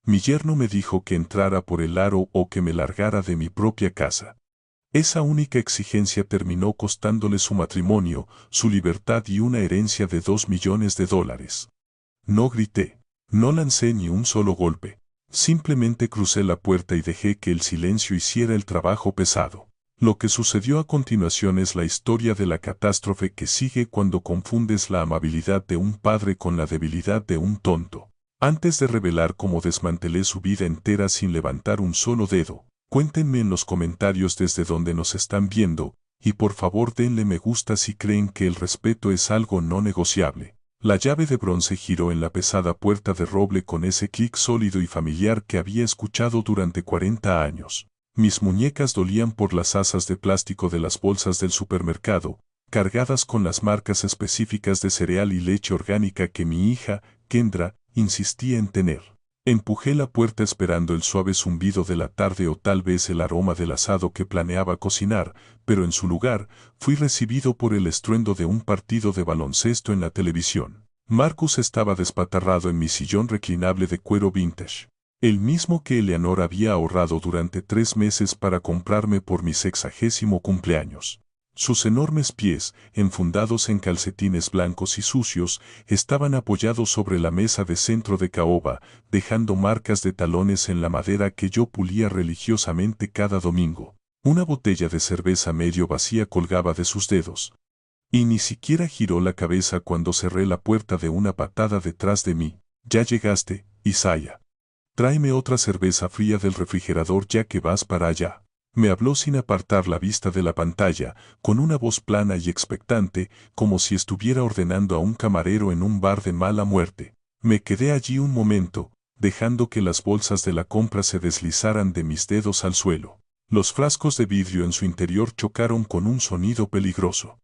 Mi yerno me dijo que entrara por el aro o que me largara de mi propia casa. Esa única exigencia terminó costándole su matrimonio, su libertad y una herencia de $2 millones. No grité. No lancé ni un solo golpe. Simplemente crucé la puerta y dejé que el silencio hiciera el trabajo pesado. Lo que sucedió a continuación es la historia de la catástrofe que sigue cuando confundes la amabilidad de un padre con la debilidad de un tonto. Antes de revelar cómo desmantelé su vida entera sin levantar un solo dedo, cuéntenme en los comentarios desde donde nos están viendo, y por favor denle me gusta si creen que el respeto es algo no negociable. La llave de bronce giró en la pesada puerta de roble con ese clic sólido y familiar que había escuchado durante 40 años. Mis muñecas dolían por las asas de plástico de las bolsas del supermercado, cargadas con las marcas específicas de cereal y leche orgánica que mi hija, Kendra, insistía en tener. Empujé la puerta esperando el suave zumbido de la tarde o tal vez el aroma del asado que planeaba cocinar, pero en su lugar, fui recibido por el estruendo de un partido de baloncesto en la televisión. Marcus estaba despatarrado en mi sillón reclinable de cuero vintage, el mismo que Eleanor había ahorrado durante 3 meses para comprarme por mi 60º cumpleaños. Sus enormes pies, enfundados en calcetines blancos y sucios, estaban apoyados sobre la mesa de centro de caoba, dejando marcas de talones en la madera que yo pulía religiosamente cada domingo. Una botella de cerveza medio vacía colgaba de sus dedos. Y ni siquiera giró la cabeza cuando cerré la puerta de una patada detrás de mí. «Ya llegaste, Isaiah. Tráeme otra cerveza fría del refrigerador ya que vas para allá». Me habló sin apartar la vista de la pantalla, con una voz plana y expectante, como si estuviera ordenando a un camarero en un bar de mala muerte. Me quedé allí un momento, dejando que las bolsas de la compra se deslizaran de mis dedos al suelo. Los frascos de vidrio en su interior chocaron con un sonido peligroso.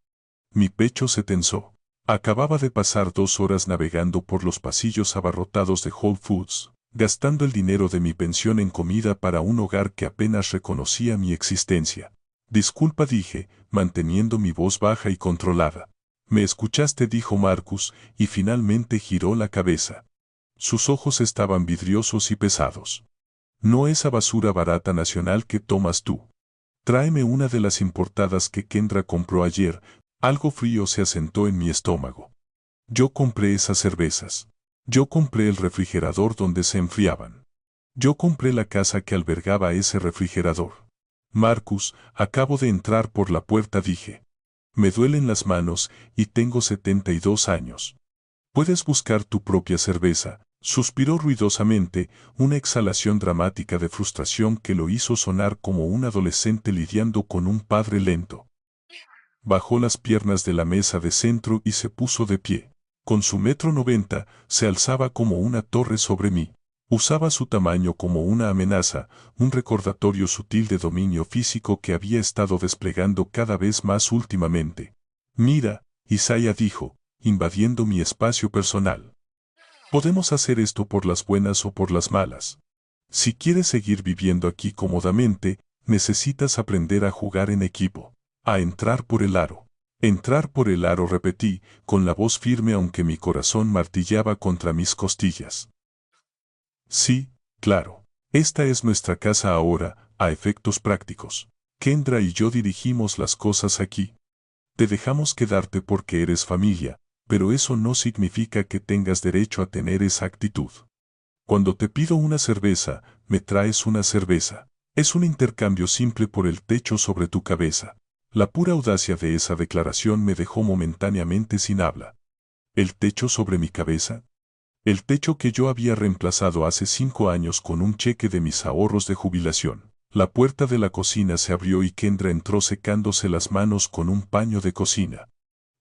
Mi pecho se tensó. Acababa de pasar 2 horas navegando por los pasillos abarrotados de Whole Foods, gastando el dinero de mi pensión en comida para un hogar que apenas reconocía mi existencia. «Disculpa», dije, manteniendo mi voz baja y controlada. «¿Me escuchaste?», dijo Marcus, y finalmente giró la cabeza. Sus ojos estaban vidriosos y pesados. «No esa basura barata nacional que tomas tú. Tráeme una de las importadas que Kendra compró ayer». Algo frío se asentó en mi estómago. Yo compré esas cervezas. Yo compré el refrigerador donde se enfriaban. Yo compré la casa que albergaba ese refrigerador. «Marcus, acabo de entrar por la puerta», dije. «Me duelen las manos y tengo 72 años. Puedes buscar tu propia cerveza», suspiró ruidosamente, una exhalación dramática de frustración que lo hizo sonar como un adolescente lidiando con un padre lento. Bajó las piernas de la mesa de centro y se puso de pie. Con su 1,90 m, se alzaba como una torre sobre mí. Usaba su tamaño como una amenaza, un recordatorio sutil de dominio físico que había estado desplegando cada vez más últimamente. «Mira», Isaiah dijo, invadiendo mi espacio personal. «Podemos hacer esto por las buenas o por las malas. Si quieres seguir viviendo aquí cómodamente, necesitas aprender a jugar en equipo. A entrar por el aro». «Entrar por el aro», repetí, con la voz firme aunque mi corazón martillaba contra mis costillas. «Sí, claro. Esta es nuestra casa ahora, a efectos prácticos. Kendra y yo dirigimos las cosas aquí. Te dejamos quedarte porque eres familia, pero eso no significa que tengas derecho a tener esa actitud. Cuando te pido una cerveza, me traes una cerveza. Es un intercambio simple por el techo sobre tu cabeza». La pura audacia de esa declaración me dejó momentáneamente sin habla. ¿El techo sobre mi cabeza? El techo que yo había reemplazado hace 5 años con un cheque de mis ahorros de jubilación. La puerta de la cocina se abrió y Kendra entró secándose las manos con un paño de cocina.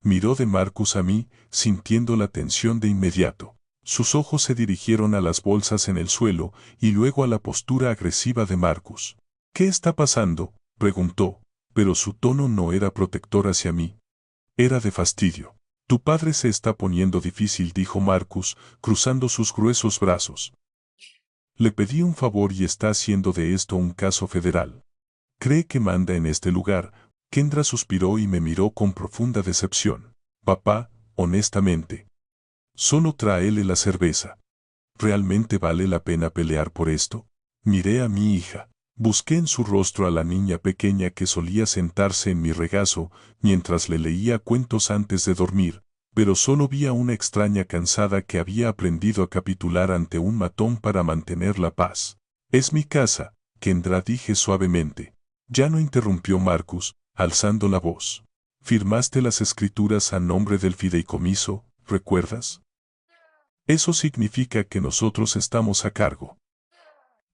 Miró de Marcus a mí, sintiendo la tensión de inmediato. Sus ojos se dirigieron a las bolsas en el suelo y luego a la postura agresiva de Marcus. «¿Qué está pasando?», preguntó, pero su tono no era protector hacia mí. Era de fastidio. «Tu padre se está poniendo difícil», dijo Marcus, cruzando sus gruesos brazos. «Le pedí un favor y está haciendo de esto un caso federal. Cree que manda en este lugar». Kendra suspiró y me miró con profunda decepción. «Papá, honestamente, solo tráele la cerveza. ¿Realmente vale la pena pelear por esto? Miré a mi hija. Busqué en su rostro a la niña pequeña que solía sentarse en mi regazo mientras le leía cuentos antes de dormir, pero solo vi a una extraña cansada que había aprendido a capitular ante un matón para mantener la paz. Es mi casa, Kendra, dije suavemente. Ya no, interrumpió Marcus, alzando la voz. Firmaste las escrituras a nombre del fideicomiso, ¿recuerdas? Eso significa que nosotros estamos a cargo.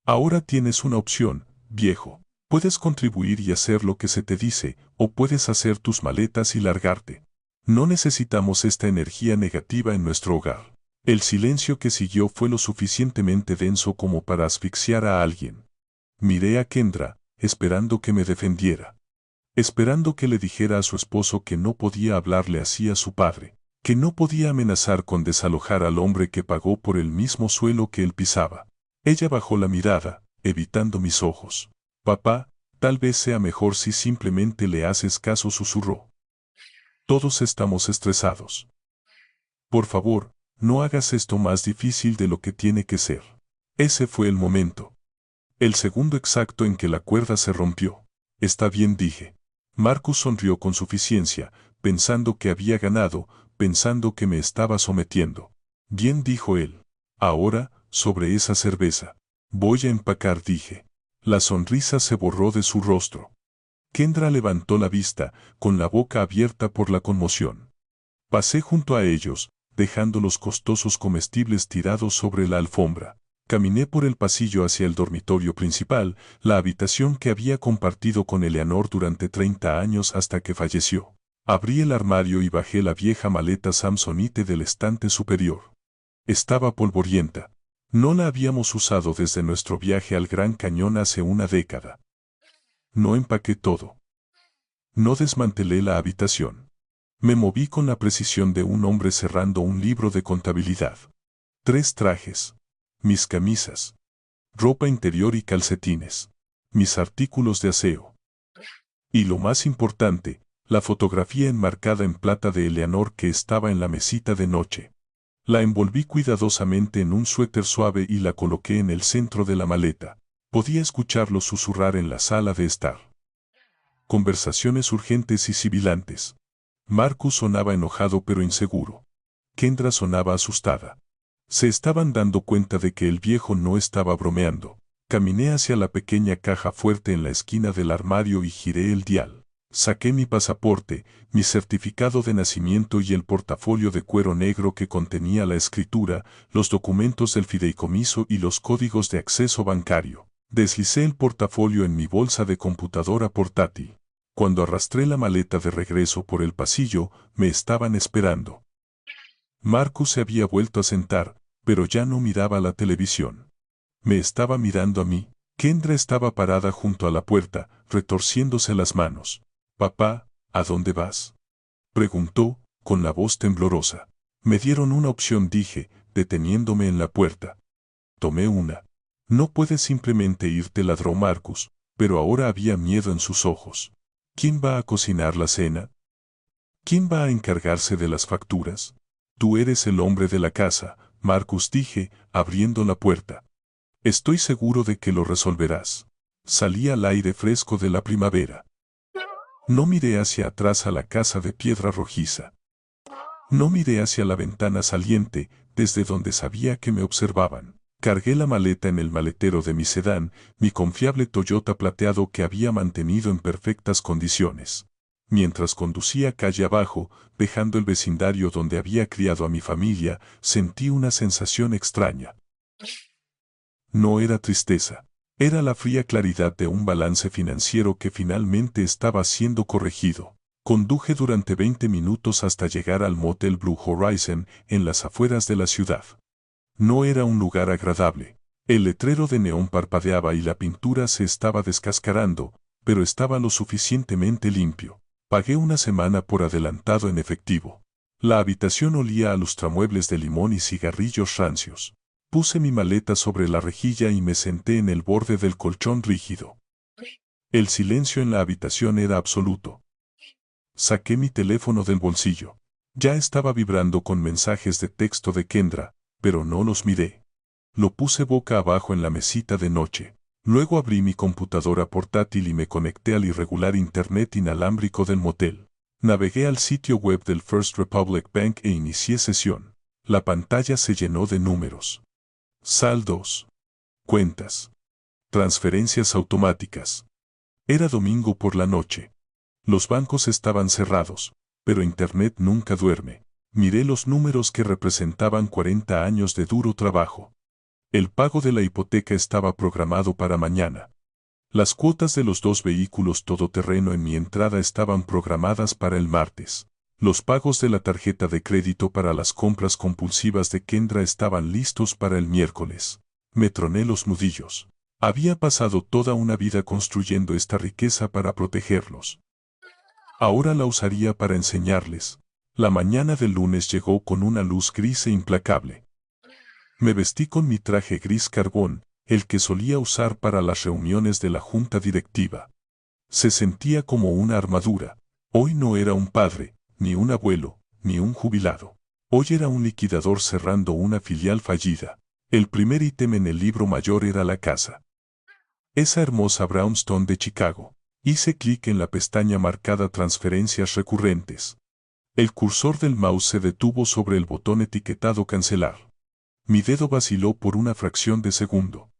Ahora tienes una opción, viejo. Puedes contribuir y hacer lo que se te dice, o puedes hacer tus maletas y largarte. No necesitamos esta energía negativa en nuestro hogar. El silencio que siguió fue lo suficientemente denso como para asfixiar a alguien. Miré a Kendra, esperando que me defendiera. Esperando que le dijera a su esposo que no podía hablarle así a su padre, que no podía amenazar con desalojar al hombre que pagó por el mismo suelo que él pisaba. Ella bajó la mirada, evitando mis ojos. Papá, tal vez sea mejor si simplemente le haces caso, susurró. Todos estamos estresados. Por favor, no hagas esto más difícil de lo que tiene que ser. Ese fue el momento. El segundo exacto en que la cuerda se rompió. Está bien, dije. Marcus sonrió con suficiencia, pensando que había ganado, pensando que me estaba sometiendo. Bien, dijo él. Ahora, sobre esa cerveza. Voy a empacar, dije. La sonrisa se borró de su rostro. Kendra levantó la vista, con la boca abierta por la conmoción. Pasé junto a ellos, dejando los costosos comestibles tirados sobre la alfombra. Caminé por el pasillo hacia el dormitorio principal, la habitación que había compartido con Eleanor durante 30 años hasta que falleció. Abrí el armario y bajé la vieja maleta Samsonite del estante superior. Estaba polvorienta. No la habíamos usado desde nuestro viaje al Gran Cañón hace una década. No empaqué todo. No desmantelé la habitación. Me moví con la precisión de un hombre cerrando un libro de contabilidad. 3 trajes. Mis camisas. Ropa interior y calcetines. Mis artículos de aseo. Y lo más importante, la fotografía enmarcada en plata de Eleanor que estaba en la mesita de noche. La envolví cuidadosamente en un suéter suave y la coloqué en el centro de la maleta. Podía escucharlo susurrar en la sala de estar. Conversaciones urgentes y sibilantes. Marcus sonaba enojado pero inseguro. Kendra sonaba asustada. Se estaban dando cuenta de que el viejo no estaba bromeando. Caminé hacia la pequeña caja fuerte en la esquina del armario y giré el dial. Saqué mi pasaporte, mi certificado de nacimiento y el portafolio de cuero negro que contenía la escritura, los documentos del fideicomiso y los códigos de acceso bancario. Deslicé el portafolio en mi bolsa de computadora portátil. Cuando arrastré la maleta de regreso por el pasillo, me estaban esperando. Marcus se había vuelto a sentar, pero ya no miraba la televisión. Me estaba mirando a mí. Kendra estaba parada junto a la puerta, retorciéndose las manos. «Papá, ¿a dónde vas?», preguntó, con la voz temblorosa. Me dieron una opción, dije, deteniéndome en la puerta. Tomé una. No puedes simplemente irte, ladró Marcus, pero ahora había miedo en sus ojos. ¿Quién va a cocinar la cena? ¿Quién va a encargarse de las facturas? Tú eres el hombre de la casa, Marcus, dije, abriendo la puerta. Estoy seguro de que lo resolverás. Salí al aire fresco de la primavera. No miré hacia atrás a la casa de piedra rojiza. No miré hacia la ventana saliente, desde donde sabía que me observaban. Cargué la maleta en el maletero de mi sedán, mi confiable Toyota plateado que había mantenido en perfectas condiciones. Mientras conducía calle abajo, dejando el vecindario donde había criado a mi familia, sentí una sensación extraña. No era tristeza. Era la fría claridad de un balance financiero que finalmente estaba siendo corregido. Conduje durante 20 minutos hasta llegar al motel Blue Horizon en las afueras de la ciudad. No era un lugar agradable. El letrero de neón parpadeaba y la pintura se estaba descascarando, pero estaba lo suficientemente limpio. Pagué una semana por adelantado en efectivo. La habitación olía a lustramuebles de limón y cigarrillos rancios. Puse mi maleta sobre la rejilla y me senté en el borde del colchón rígido. El silencio en la habitación era absoluto. Saqué mi teléfono del bolsillo. Ya estaba vibrando con mensajes de texto de Kendra, pero no los miré. Lo puse boca abajo en la mesita de noche. Luego abrí mi computadora portátil y me conecté al irregular internet inalámbrico del motel. Navegué al sitio web del First Republic Bank e inicié sesión. La pantalla se llenó de números. Saldos. Cuentas. Transferencias automáticas. Era domingo por la noche. Los bancos estaban cerrados, pero Internet nunca duerme. Miré los números que representaban 40 años de duro trabajo. El pago de la hipoteca estaba programado para mañana. Las cuotas de los 2 vehículos todoterreno en mi entrada estaban programadas para el martes. Los pagos de la tarjeta de crédito para las compras compulsivas de Kendra estaban listos para el miércoles. Me troné los nudillos. Había pasado toda una vida construyendo esta riqueza para protegerlos. Ahora la usaría para enseñarles. La mañana del lunes llegó con una luz gris e implacable. Me vestí con mi traje gris carbón, el que solía usar para las reuniones de la junta directiva. Se sentía como una armadura. Hoy no era un padre, ni un abuelo, ni un jubilado. Hoy era un liquidador cerrando una filial fallida. El primer ítem en el libro mayor era la casa. Esa hermosa brownstone de Chicago. Hice clic en la pestaña marcada Transferencias recurrentes. El cursor del mouse se detuvo sobre el botón etiquetado Cancelar. Mi dedo vaciló por una fracción de segundo.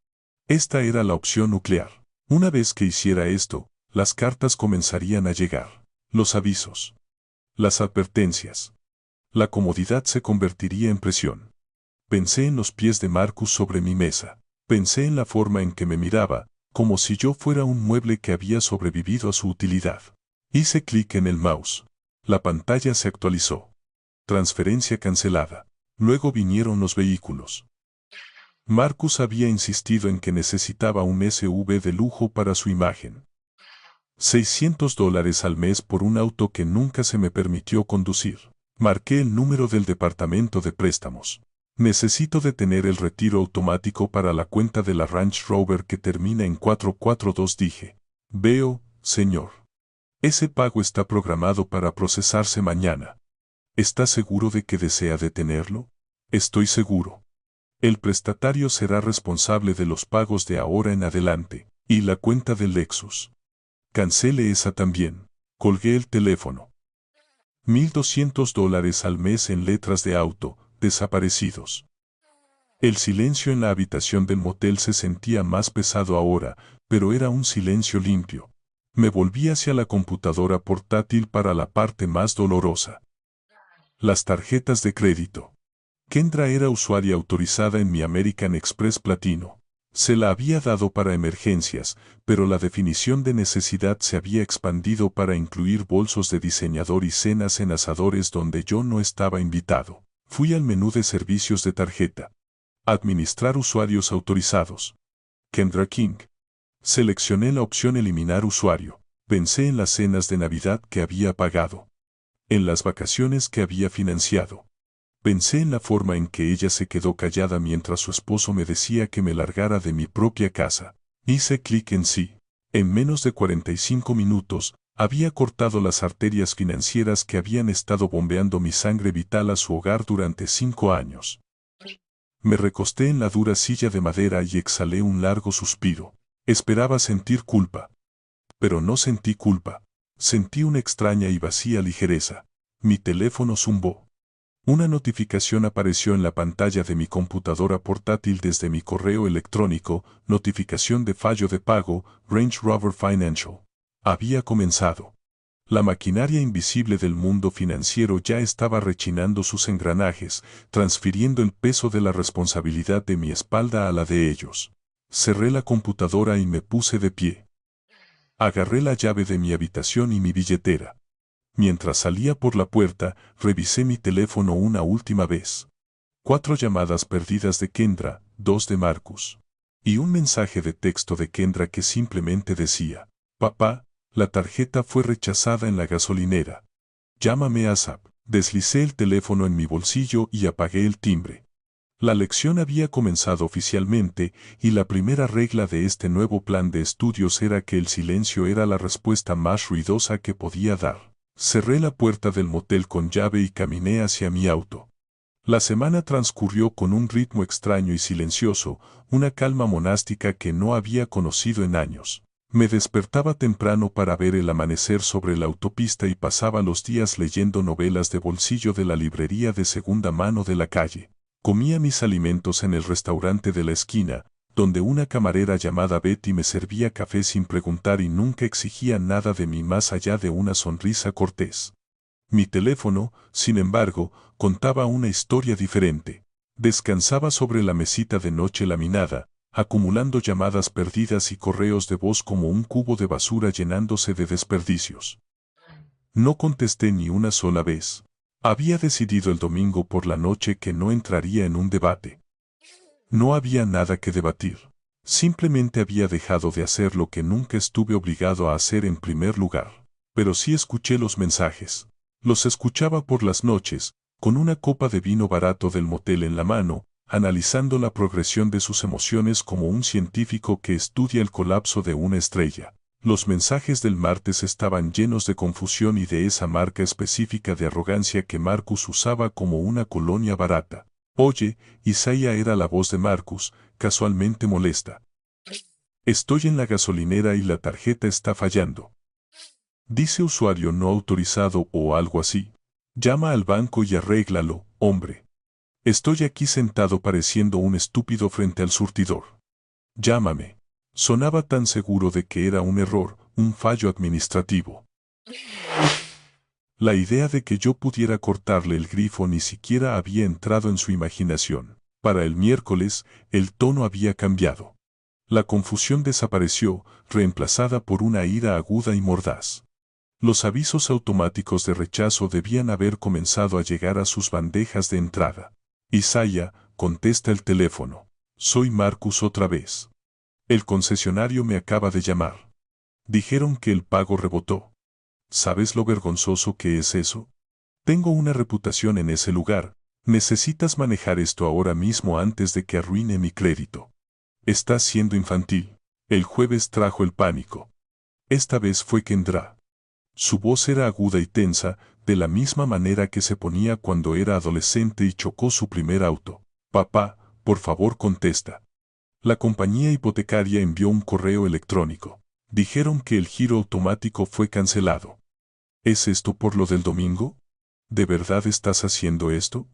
Esta era la opción nuclear. Una vez que hiciera esto, las cartas comenzarían a llegar. Los avisos. Las advertencias. La comodidad se convertiría en presión. Pensé en los pies de Marcus sobre mi mesa. Pensé en la forma en que me miraba, como si yo fuera un mueble que había sobrevivido a su utilidad. Hice clic en el mouse. La pantalla se actualizó. Transferencia cancelada. Luego vinieron los vehículos. Marcus había insistido en que necesitaba un SUV de lujo para su imagen. $600 al mes por un auto que nunca se me permitió conducir. Marqué el número del departamento de préstamos. Necesito detener el retiro automático para la cuenta de la Range Rover que termina en 442, dije. Veo, señor. Ese pago está programado para procesarse mañana. ¿Está seguro de que desea detenerlo? Estoy seguro. El prestatario será responsable de los pagos de ahora en adelante, y la cuenta del Lexus. Cancele esa también. Colgué el teléfono. $1,200 al mes en letras de auto, desaparecidos. El silencio en la habitación del motel se sentía más pesado ahora, pero era un silencio limpio. Me volví hacia la computadora portátil para la parte más dolorosa. Las tarjetas de crédito. Kendra era usuaria autorizada en mi American Express Platino. Se la había dado para emergencias, pero la definición de necesidad se había expandido para incluir bolsos de diseñador y cenas en asadores donde yo no estaba invitado. Fui al menú de servicios de tarjeta. Administrar usuarios autorizados. Kendra King. Seleccioné la opción Eliminar usuario. Pensé en las cenas de Navidad que había pagado. En las vacaciones que había financiado. Pensé en la forma en que ella se quedó callada mientras su esposo me decía que me largara de mi propia casa. Hice clic en sí. En menos de 45 minutos, había cortado las arterias financieras que habían estado bombeando mi sangre vital a su hogar durante 5 años. Me recosté en la dura silla de madera y exhalé un largo suspiro. Esperaba sentir culpa. Pero no sentí culpa. Sentí una extraña y vacía ligereza. Mi teléfono zumbó. Una notificación apareció en la pantalla de mi computadora portátil desde mi correo electrónico, notificación de fallo de pago, Range Rover Financial. Había comenzado. La maquinaria invisible del mundo financiero ya estaba rechinando sus engranajes, transfiriendo el peso de la responsabilidad de mi espalda a la de ellos. Cerré la computadora y me puse de pie. Agarré la llave de mi habitación y mi billetera. Mientras salía por la puerta, revisé mi teléfono una última vez. 4 llamadas perdidas de Kendra, 2 de Marcus. Y un mensaje de texto de Kendra que simplemente decía, «Papá, la tarjeta fue rechazada en la gasolinera. Llámame ASAP». Deslicé el teléfono en mi bolsillo y apagué el timbre. La lección había comenzado oficialmente, y la primera regla de este nuevo plan de estudios era que el silencio era la respuesta más ruidosa que podía dar. Cerré la puerta del motel con llave y caminé hacia mi auto. La semana transcurrió con un ritmo extraño y silencioso, una calma monástica que no había conocido en años. Me despertaba temprano para ver el amanecer sobre la autopista y pasaba los días leyendo novelas de bolsillo de la librería de segunda mano de la calle. Comía mis alimentos en el restaurante de la esquina, donde una camarera llamada Betty me servía café sin preguntar y nunca exigía nada de mí más allá de una sonrisa cortés. Mi teléfono, sin embargo, contaba una historia diferente. Descansaba sobre la mesita de noche laminada, acumulando llamadas perdidas y correos de voz como un cubo de basura llenándose de desperdicios. No contesté ni una sola vez. Había decidido el domingo por la noche que no entraría en un debate. No había nada que debatir. Simplemente había dejado de hacer lo que nunca estuve obligado a hacer en primer lugar. Pero sí escuché los mensajes. Los escuchaba por las noches, con una copa de vino barato del motel en la mano, analizando la progresión de sus emociones como un científico que estudia el colapso de una estrella. Los mensajes del martes estaban llenos de confusión y de esa marca específica de arrogancia que Marcus usaba como una colonia barata. Oye, Isaiah era la voz de Marcus, casualmente molesta. Estoy en la gasolinera y la tarjeta está fallando. Dice usuario no autorizado o algo así. Llama al banco y arréglalo, hombre. Estoy aquí sentado pareciendo un estúpido frente al surtidor. Llámame. Sonaba tan seguro de que era un error, un fallo administrativo. La idea de que yo pudiera cortarle el grifo ni siquiera había entrado en su imaginación. Para el miércoles, el tono había cambiado. La confusión desapareció, reemplazada por una ira aguda y mordaz. Los avisos automáticos de rechazo debían haber comenzado a llegar a sus bandejas de entrada. Isaiah, contesta el teléfono. Soy Marcus otra vez. El concesionario me acaba de llamar. Dijeron que el pago rebotó. ¿Sabes lo vergonzoso que es eso? Tengo una reputación en ese lugar. Necesitas manejar esto ahora mismo antes de que arruine mi crédito. Estás siendo infantil. El jueves trajo el pánico. Esta vez fue Kendra. Su voz era aguda y tensa, de la misma manera que se ponía cuando era adolescente y chocó su primer auto. Papá, por favor contesta. La compañía hipotecaria envió un correo electrónico. Dijeron que el giro automático fue cancelado. ¿Es esto por lo del domingo? ¿De verdad estás haciendo esto?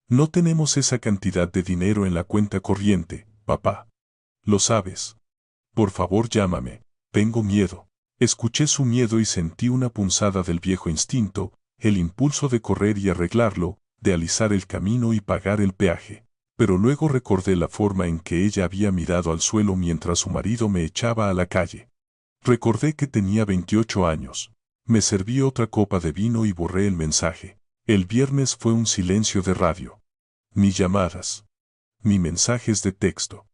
No tenemos esa cantidad de dinero en la cuenta corriente, papá. Lo sabes. Por favor llámame. Tengo miedo. Escuché su miedo y sentí una punzada del viejo instinto, el impulso de correr y arreglarlo, de alisar el camino y pagar el peaje. Pero luego recordé la forma en que ella había mirado al suelo mientras su marido me echaba a la calle. Recordé que tenía 28 años. Me serví otra copa de vino y borré el mensaje. El viernes fue un silencio de radio. Ni llamadas. Ni mensajes de texto.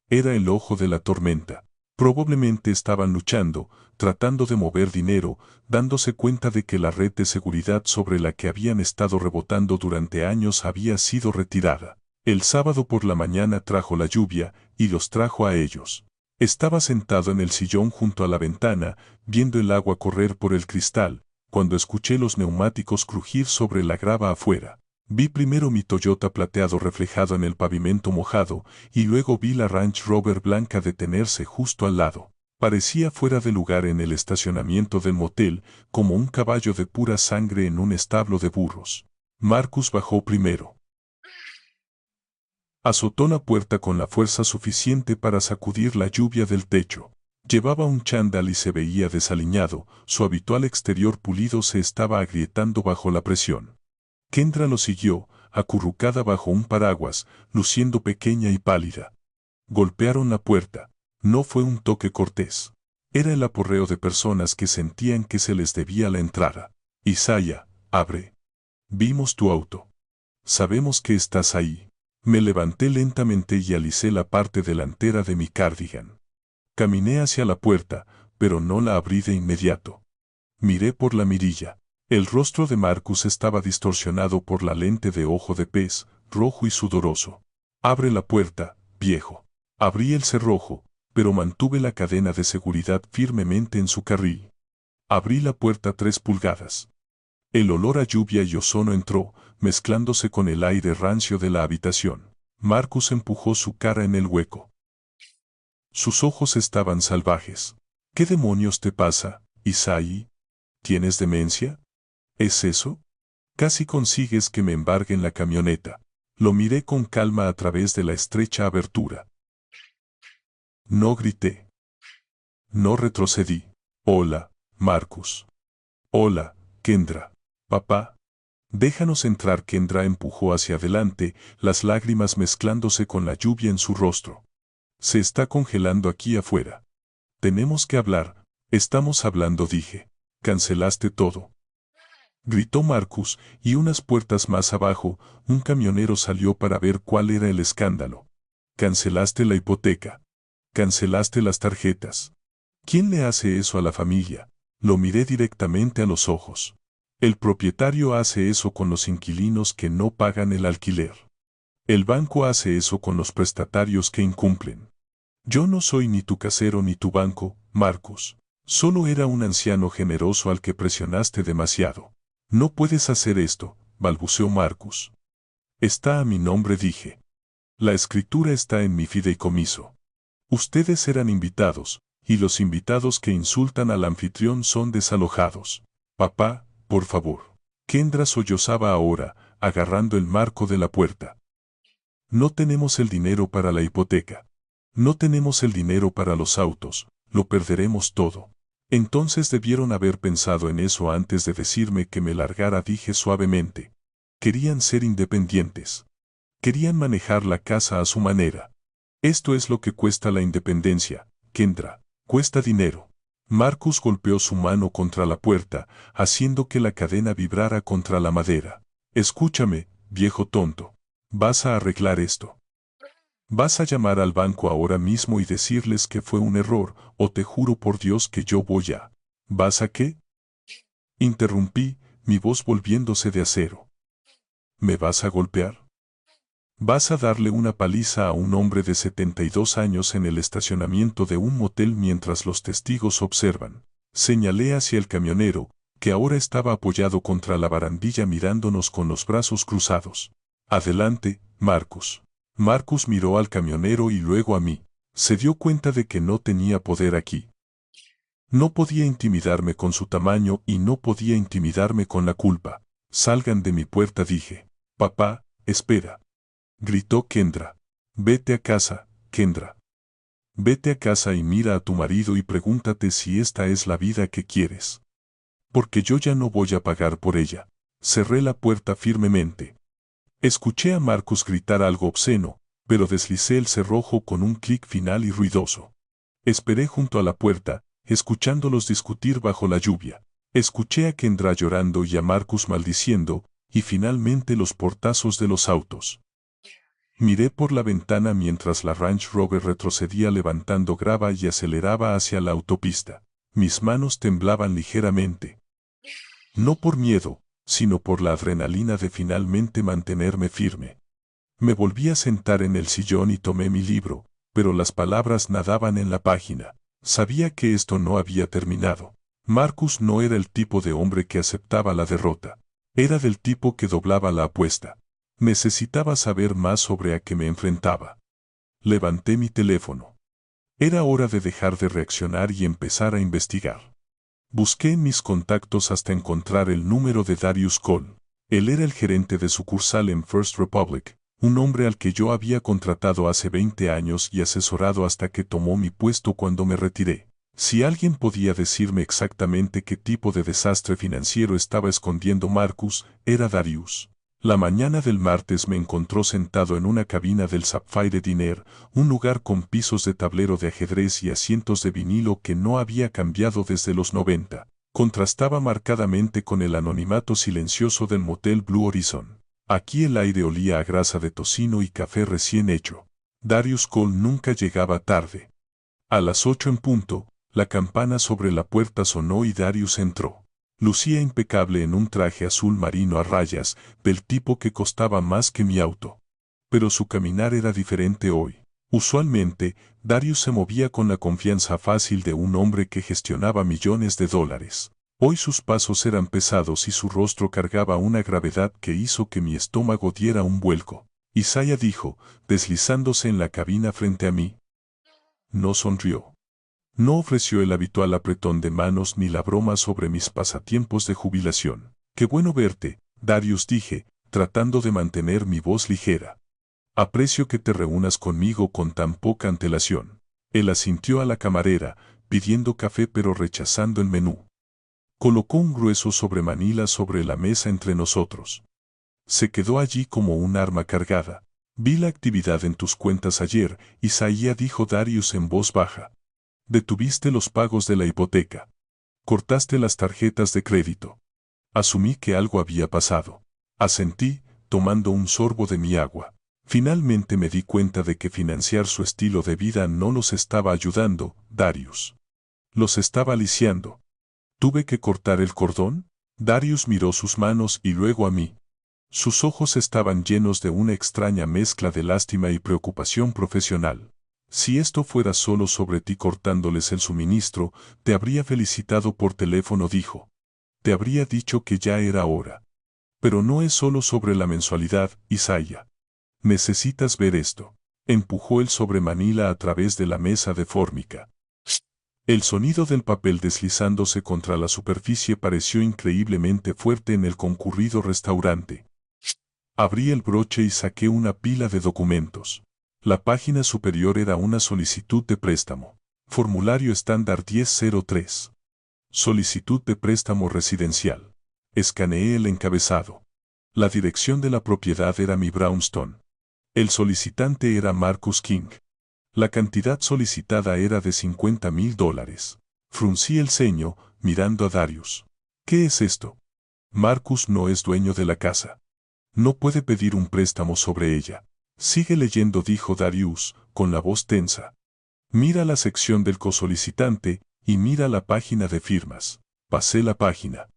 Era el ojo de la tormenta. Probablemente estaban luchando, tratando de mover dinero, dándose cuenta de que la red de seguridad sobre la que habían estado rebotando durante años había sido retirada. El sábado por la mañana trajo la lluvia, y los trajo a ellos. Estaba sentado en el sillón junto a la ventana, viendo el agua correr por el cristal, cuando escuché los neumáticos crujir sobre la grava afuera. Vi primero mi Toyota plateado reflejado en el pavimento mojado, y luego vi la Range Rover blanca detenerse justo al lado. Parecía fuera de lugar en el estacionamiento del motel, como un caballo de pura sangre en un establo de burros. Marcus bajó primero. Azotó la puerta con la fuerza suficiente para sacudir la lluvia del techo. Llevaba un chándal y se veía desaliñado, su habitual exterior pulido se estaba agrietando bajo la presión. Kendra lo siguió, acurrucada bajo un paraguas, luciendo pequeña y pálida. Golpearon la puerta. No fue un toque cortés. Era el aporreo de personas que sentían que se les debía la entrada. Isaiah, abre. Vimos tu auto. Sabemos que estás ahí. Me levanté lentamente y alicé la parte delantera de mi cardigan. Caminé hacia la puerta, pero no la abrí de inmediato. Miré por la mirilla. El rostro de Marcus estaba distorsionado por la lente de ojo de pez, rojo y sudoroso. Abre la puerta, viejo. Abrí el cerrojo, pero mantuve la cadena de seguridad firmemente en su carril. Abrí la puerta 3 pulgadas. El olor a lluvia y ozono entró, mezclándose con el aire rancio de la habitación. Marcus empujó su cara en el hueco. Sus ojos estaban salvajes. ¿Qué demonios te pasa, Isaí? ¿Tienes demencia? ¿Es eso? Casi consigues que me embargue en la camioneta. Lo miré con calma a través de la estrecha abertura. No grité. No retrocedí. Hola, Marcus. Hola, Kendra. Papá. Déjanos entrar. Kendra empujó hacia adelante, las lágrimas mezclándose con la lluvia en su rostro. Se está congelando aquí afuera. Tenemos que hablar. Estamos hablando, dije. Cancelaste todo. Gritó Marcus, y unas puertas más abajo, un camionero salió para ver cuál era el escándalo. Cancelaste la hipoteca. Cancelaste las tarjetas. ¿Quién le hace eso a la familia? Lo miré directamente a los ojos. El propietario hace eso con los inquilinos que no pagan el alquiler. El banco hace eso con los prestatarios que incumplen. Yo no soy ni tu casero ni tu banco, Marcus. Solo era un anciano generoso al que presionaste demasiado. No puedes hacer esto, balbuceó Marcus. Está a mi nombre, dije. La escritura está en mi fideicomiso. Ustedes eran invitados, y los invitados que insultan al anfitrión son desalojados. Papá, por favor. Kendra sollozaba ahora, agarrando el marco de la puerta. No tenemos el dinero para la hipoteca. No tenemos el dinero para los autos, lo perderemos todo. Entonces debieron haber pensado en eso antes de decirme que me largara, dije suavemente. Querían ser independientes. Querían manejar la casa a su manera. Esto es lo que cuesta la independencia, Kendra. Cuesta dinero. Marcus golpeó su mano contra la puerta, haciendo que la cadena vibrara contra la madera. Escúchame, viejo tonto. Vas a arreglar esto. Vas a llamar al banco ahora mismo y decirles que fue un error, o te juro por Dios que yo voy a... ¿Vas a qué? Interrumpí, mi voz volviéndose de acero. ¿Me vas a golpear? Vas a darle una paliza a un hombre de 72 años en el estacionamiento de un motel mientras los testigos observan. Señalé hacia el camionero, que ahora estaba apoyado contra la barandilla mirándonos con los brazos cruzados. Adelante, Marcus. Marcus miró al camionero y luego a mí. Se dio cuenta de que no tenía poder aquí. No podía intimidarme con su tamaño y no podía intimidarme con la culpa. Salgan de mi puerta, dije. Papá, espera. Gritó Kendra. Vete a casa, Kendra. Vete a casa y mira a tu marido y pregúntate si esta es la vida que quieres. Porque yo ya no voy a pagar por ella. Cerré la puerta firmemente. Escuché a Marcus gritar algo obsceno, pero deslicé el cerrojo con un clic final y ruidoso. Esperé junto a la puerta, escuchándolos discutir bajo la lluvia. Escuché a Kendra llorando y a Marcus maldiciendo, y finalmente los portazos de los autos. Miré por la ventana mientras la Range Rover retrocedía levantando grava y aceleraba hacia la autopista. Mis manos temblaban ligeramente. No por miedo, sino por la adrenalina de finalmente mantenerme firme. Me volví a sentar en el sillón y tomé mi libro, pero las palabras nadaban en la página. Sabía que esto no había terminado. Marcus no era el tipo de hombre que aceptaba la derrota. Era del tipo que doblaba la apuesta. Necesitaba saber más sobre a qué me enfrentaba. Levanté mi teléfono. Era hora de dejar de reaccionar y empezar a investigar. Busqué en mis contactos hasta encontrar el número de Darius Cole. Él era el gerente de sucursal en First Republic, un hombre al que yo había contratado hace 20 años y asesorado hasta que tomó mi puesto cuando me retiré. Si alguien podía decirme exactamente qué tipo de desastre financiero estaba escondiendo Marcus, era Darius. La mañana del martes me encontró sentado en una cabina del Sapphire Diner, un lugar con pisos de tablero de ajedrez y asientos de vinilo que no había cambiado desde los 90. Contrastaba marcadamente con el anonimato silencioso del motel Blue Horizon. Aquí el aire olía a grasa de tocino y café recién hecho. Darius Cole nunca llegaba tarde. A las 8 en punto, la campana sobre la puerta sonó y Darius entró. Lucía impecable en un traje azul marino a rayas, del tipo que costaba más que mi auto. Pero su caminar era diferente hoy. Usualmente, Darius se movía con la confianza fácil de un hombre que gestionaba millones de dólares. Hoy sus pasos eran pesados y su rostro cargaba una gravedad que hizo que mi estómago diera un vuelco. Isaiah dijo, deslizándose en la cabina frente a mí. No sonrió. No ofreció el habitual apretón de manos ni la broma sobre mis pasatiempos de jubilación. Qué bueno verte, Darius, dije, tratando de mantener mi voz ligera. Aprecio que te reúnas conmigo con tan poca antelación. Él asintió a la camarera, pidiendo café pero rechazando el menú. Colocó un grueso sobremanila sobre la mesa entre nosotros. Se quedó allí como un arma cargada. Vi la actividad en tus cuentas ayer, Isaiah, dijo Darius en voz baja. Detuviste los pagos de la hipoteca. Cortaste las tarjetas de crédito. Asumí que algo había pasado. Asentí, tomando un sorbo de mi agua. Finalmente me di cuenta de que financiar su estilo de vida no los estaba ayudando, Darius. Los estaba lisiando. ¿Tuve que cortar el cordón? Darius miró sus manos y luego a mí. Sus ojos estaban llenos de una extraña mezcla de lástima y preocupación profesional. Si esto fuera solo sobre ti cortándoles el suministro, te habría felicitado por teléfono, dijo. Te habría dicho que ya era hora. Pero no es solo sobre la mensualidad, Isaiah. Necesitas ver esto. Empujó el sobremanila a través de la mesa de fórmica. El sonido del papel deslizándose contra la superficie pareció increíblemente fuerte en el concurrido restaurante. Abrí el broche y saqué una pila de documentos. La página superior era una solicitud de préstamo. Formulario estándar 1003. Solicitud de préstamo residencial. Escaneé el encabezado. La dirección de la propiedad era mi brownstone. El solicitante era Marcus King. La cantidad solicitada era de $50,000. Fruncí el ceño, mirando a Darius. ¿Qué es esto? Marcus no es dueño de la casa. No puede pedir un préstamo sobre ella. Sigue leyendo, dijo Darius, con la voz tensa. Mira la sección del cosolicitante y mira la página de firmas. Pasé la página.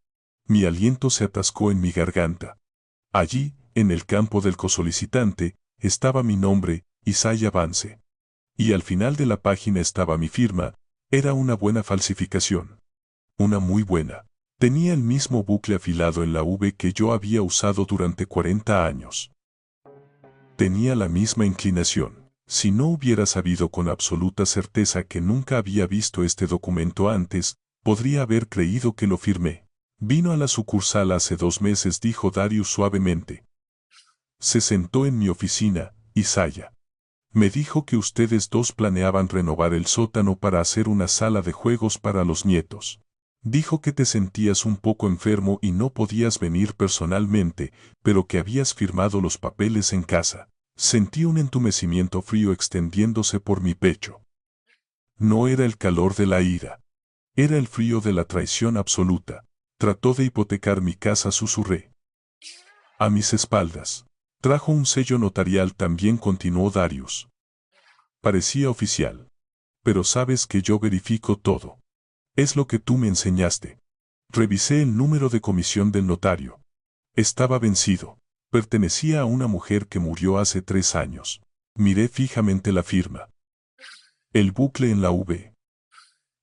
Mi aliento se atascó en mi garganta. Allí, en el campo del cosolicitante, estaba mi nombre, Isaiah Vance. Y al final de la página estaba mi firma. Era una buena falsificación. Una muy buena. Tenía el mismo bucle afilado en la V que yo había usado durante 40 años. Tenía la misma inclinación. Si no hubiera sabido con absoluta certeza que nunca había visto este documento antes, podría haber creído que lo firmé. Vino a la sucursal hace 2 meses, dijo Darius suavemente. Se sentó en mi oficina, Isaiah. Me dijo que ustedes dos planeaban renovar el sótano para hacer una sala de juegos para los nietos. Dijo que te sentías un poco enfermo y no podías venir personalmente, pero que habías firmado los papeles en casa. Sentí un entumecimiento frío extendiéndose por mi pecho. No era el calor de la ira. Era el frío de la traición absoluta. Trató de hipotecar mi casa, susurré. A mis espaldas. Trajo un sello notarial también, continuó Darius. Parecía oficial. Pero sabes que yo verifico todo. Es lo que tú me enseñaste. Revisé el número de comisión del notario. Estaba vencido. Pertenecía a una mujer que murió hace 3 años. Miré fijamente la firma. El bucle en la V.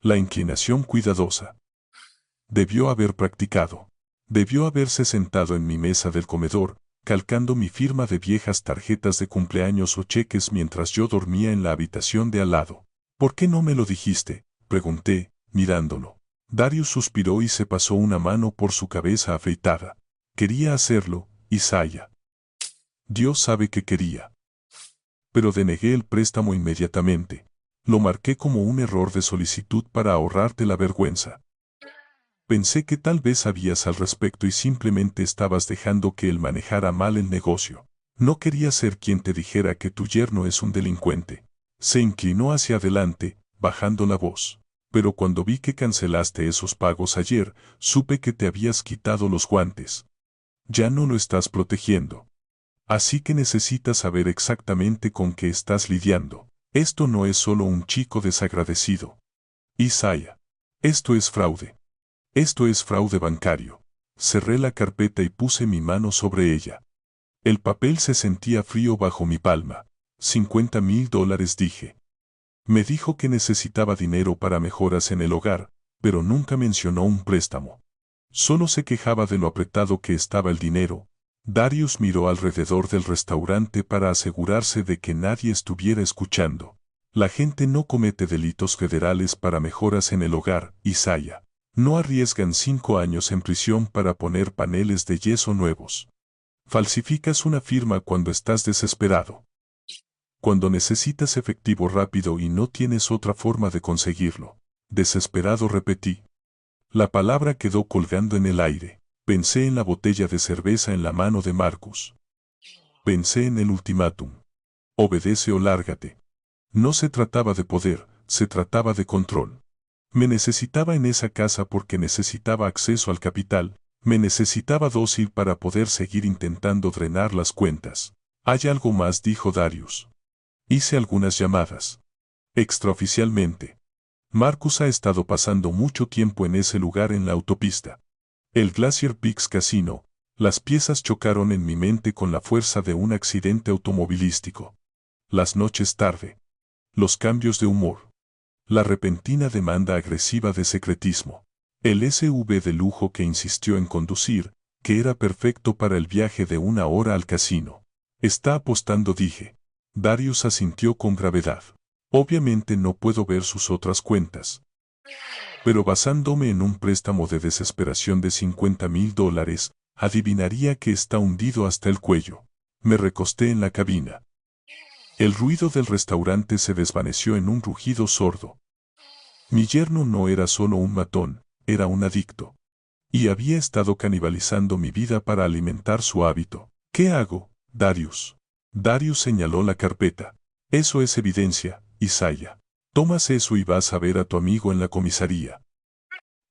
La inclinación cuidadosa. Debió haber practicado. Debió haberse sentado en mi mesa del comedor, calcando mi firma de viejas tarjetas de cumpleaños o cheques mientras yo dormía en la habitación de al lado. ¿Por qué no me lo dijiste?, pregunté, mirándolo. Darius suspiró y se pasó una mano por su cabeza afeitada. Quería hacerlo, Isaiah. Dios sabe que quería. Pero denegué el préstamo inmediatamente. Lo marqué como un error de solicitud para ahorrarte la vergüenza. Pensé que tal vez sabías al respecto y simplemente estabas dejando que él manejara mal el negocio. No quería ser quien te dijera que tu yerno es un delincuente. Se inclinó hacia adelante, bajando la voz. Pero cuando vi que cancelaste esos pagos ayer, supe que te habías quitado los guantes. Ya no lo estás protegiendo. Así que necesitas saber exactamente con qué estás lidiando. Esto no es solo un chico desagradecido. Isaiah. Esto es fraude. Esto es fraude bancario. Cerré la carpeta y puse mi mano sobre ella. El papel se sentía frío bajo mi palma. $50,000, dije. Me dijo que necesitaba dinero para mejoras en el hogar, pero nunca mencionó un préstamo. Solo se quejaba de lo apretado que estaba el dinero. Darius miró alrededor del restaurante para asegurarse de que nadie estuviera escuchando. La gente no comete delitos federales para mejoras en el hogar, Isaiah. No arriesgan 5 años en prisión para poner paneles de yeso nuevos. Falsificas una firma cuando estás desesperado. Cuando necesitas efectivo rápido y no tienes otra forma de conseguirlo. Desesperado repetí. La palabra quedó colgando en el aire. Pensé en la botella de cerveza en la mano de Marcus. Pensé en el ultimátum. Obedece o lárgate. No se trataba de poder, se trataba de control. Me necesitaba en esa casa porque necesitaba acceso al capital, me necesitaba dócil para poder seguir intentando drenar las cuentas. Hay algo más, dijo Darius. Hice algunas llamadas. Extraoficialmente. Marcus ha estado pasando mucho tiempo en ese lugar en la autopista. El Glacier Peaks Casino. Las piezas chocaron en mi mente con la fuerza de un accidente automovilístico. Las noches tarde. Los cambios de humor. La repentina demanda agresiva de secretismo. El SUV de lujo que insistió en conducir, que era perfecto para el viaje de 1 hora al casino. Está apostando, dije. Darius asintió con gravedad. Obviamente no puedo ver sus otras cuentas. Pero basándome en un préstamo de desesperación de $50,000, adivinaría que está hundido hasta el cuello. Me recosté en la cabina. El ruido del restaurante se desvaneció en un rugido sordo. Mi yerno no era solo un matón, era un adicto. Y había estado canibalizando mi vida para alimentar su hábito. ¿Qué hago, Darius? Darius señaló la carpeta. Eso es evidencia, Isaiah. Tomas eso y vas a ver a tu amigo en la comisaría.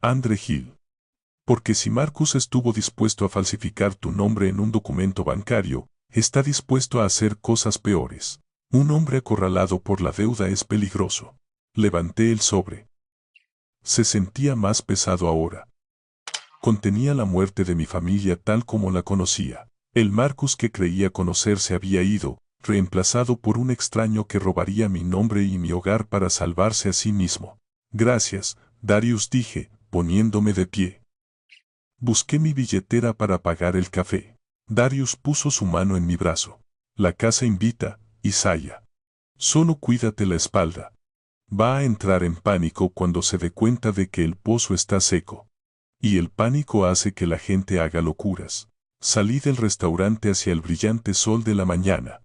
Andre Hill. Porque si Marcus estuvo dispuesto a falsificar tu nombre en un documento bancario, está dispuesto a hacer cosas peores. Un hombre acorralado por la deuda es peligroso. Levanté el sobre. Se sentía más pesado ahora. Contenía la muerte de mi familia tal como la conocía. El Marcus que creía conocer se había ido, reemplazado por un extraño que robaría mi nombre y mi hogar para salvarse a sí mismo. Gracias, Darius, dije, poniéndome de pie. Busqué mi billetera para pagar el café. Darius puso su mano en mi brazo. La casa invita, Isaiah. Solo cuídate la espalda. Va a entrar en pánico cuando se dé cuenta de que el pozo está seco. Y el pánico hace que la gente haga locuras. Salí del restaurante hacia el brillante sol de la mañana.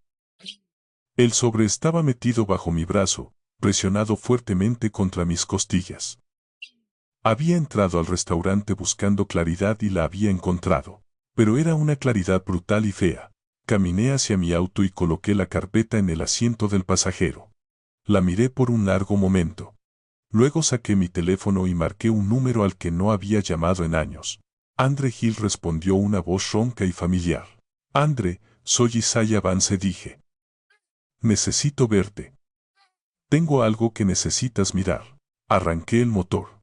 El sobre estaba metido bajo mi brazo, presionado fuertemente contra mis costillas. Había entrado al restaurante buscando claridad y la había encontrado. Pero era una claridad brutal y fea. Caminé hacia mi auto y coloqué la carpeta en el asiento del pasajero. La miré por un largo momento. Luego saqué mi teléfono y marqué un número al que no había llamado en años. Andre Hill, respondió una voz ronca y familiar. Andre, soy Isaiah Vance, dije. Necesito verte. Tengo algo que necesitas mirar. Arranqué el motor.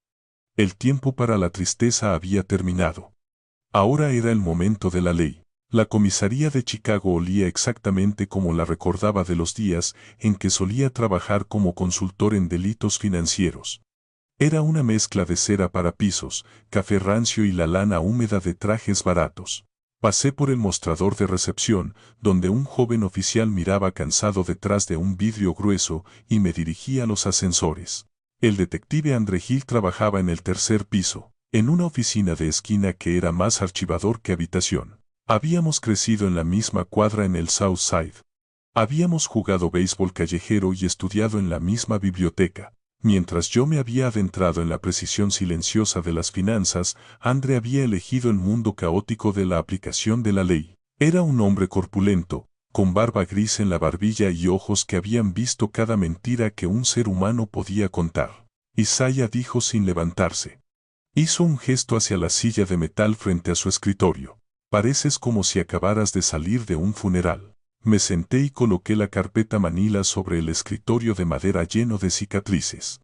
El tiempo para la tristeza había terminado. Ahora era el momento de la ley. La comisaría de Chicago olía exactamente como la recordaba de los días en que solía trabajar como consultor en delitos financieros. Era una mezcla de cera para pisos, café rancio y la lana húmeda de trajes baratos. Pasé por el mostrador de recepción, donde un joven oficial miraba cansado detrás de un vidrio grueso, y me dirigí a los ascensores. El detective Andre Hill trabajaba en el 3er piso, en una oficina de esquina que era más archivador que habitación. Habíamos crecido en la misma cuadra en el South Side. Habíamos jugado béisbol callejero y estudiado en la misma biblioteca. Mientras yo me había adentrado en la precisión silenciosa de las finanzas, Andre había elegido el mundo caótico de la aplicación de la ley. Era un hombre corpulento, con barba gris en la barbilla y ojos que habían visto cada mentira que un ser humano podía contar. Isaiah, dijo sin levantarse. Hizo un gesto hacia la silla de metal frente a su escritorio. Pareces como si acabaras de salir de un funeral. Me senté y coloqué la carpeta manila sobre el escritorio de madera lleno de cicatrices.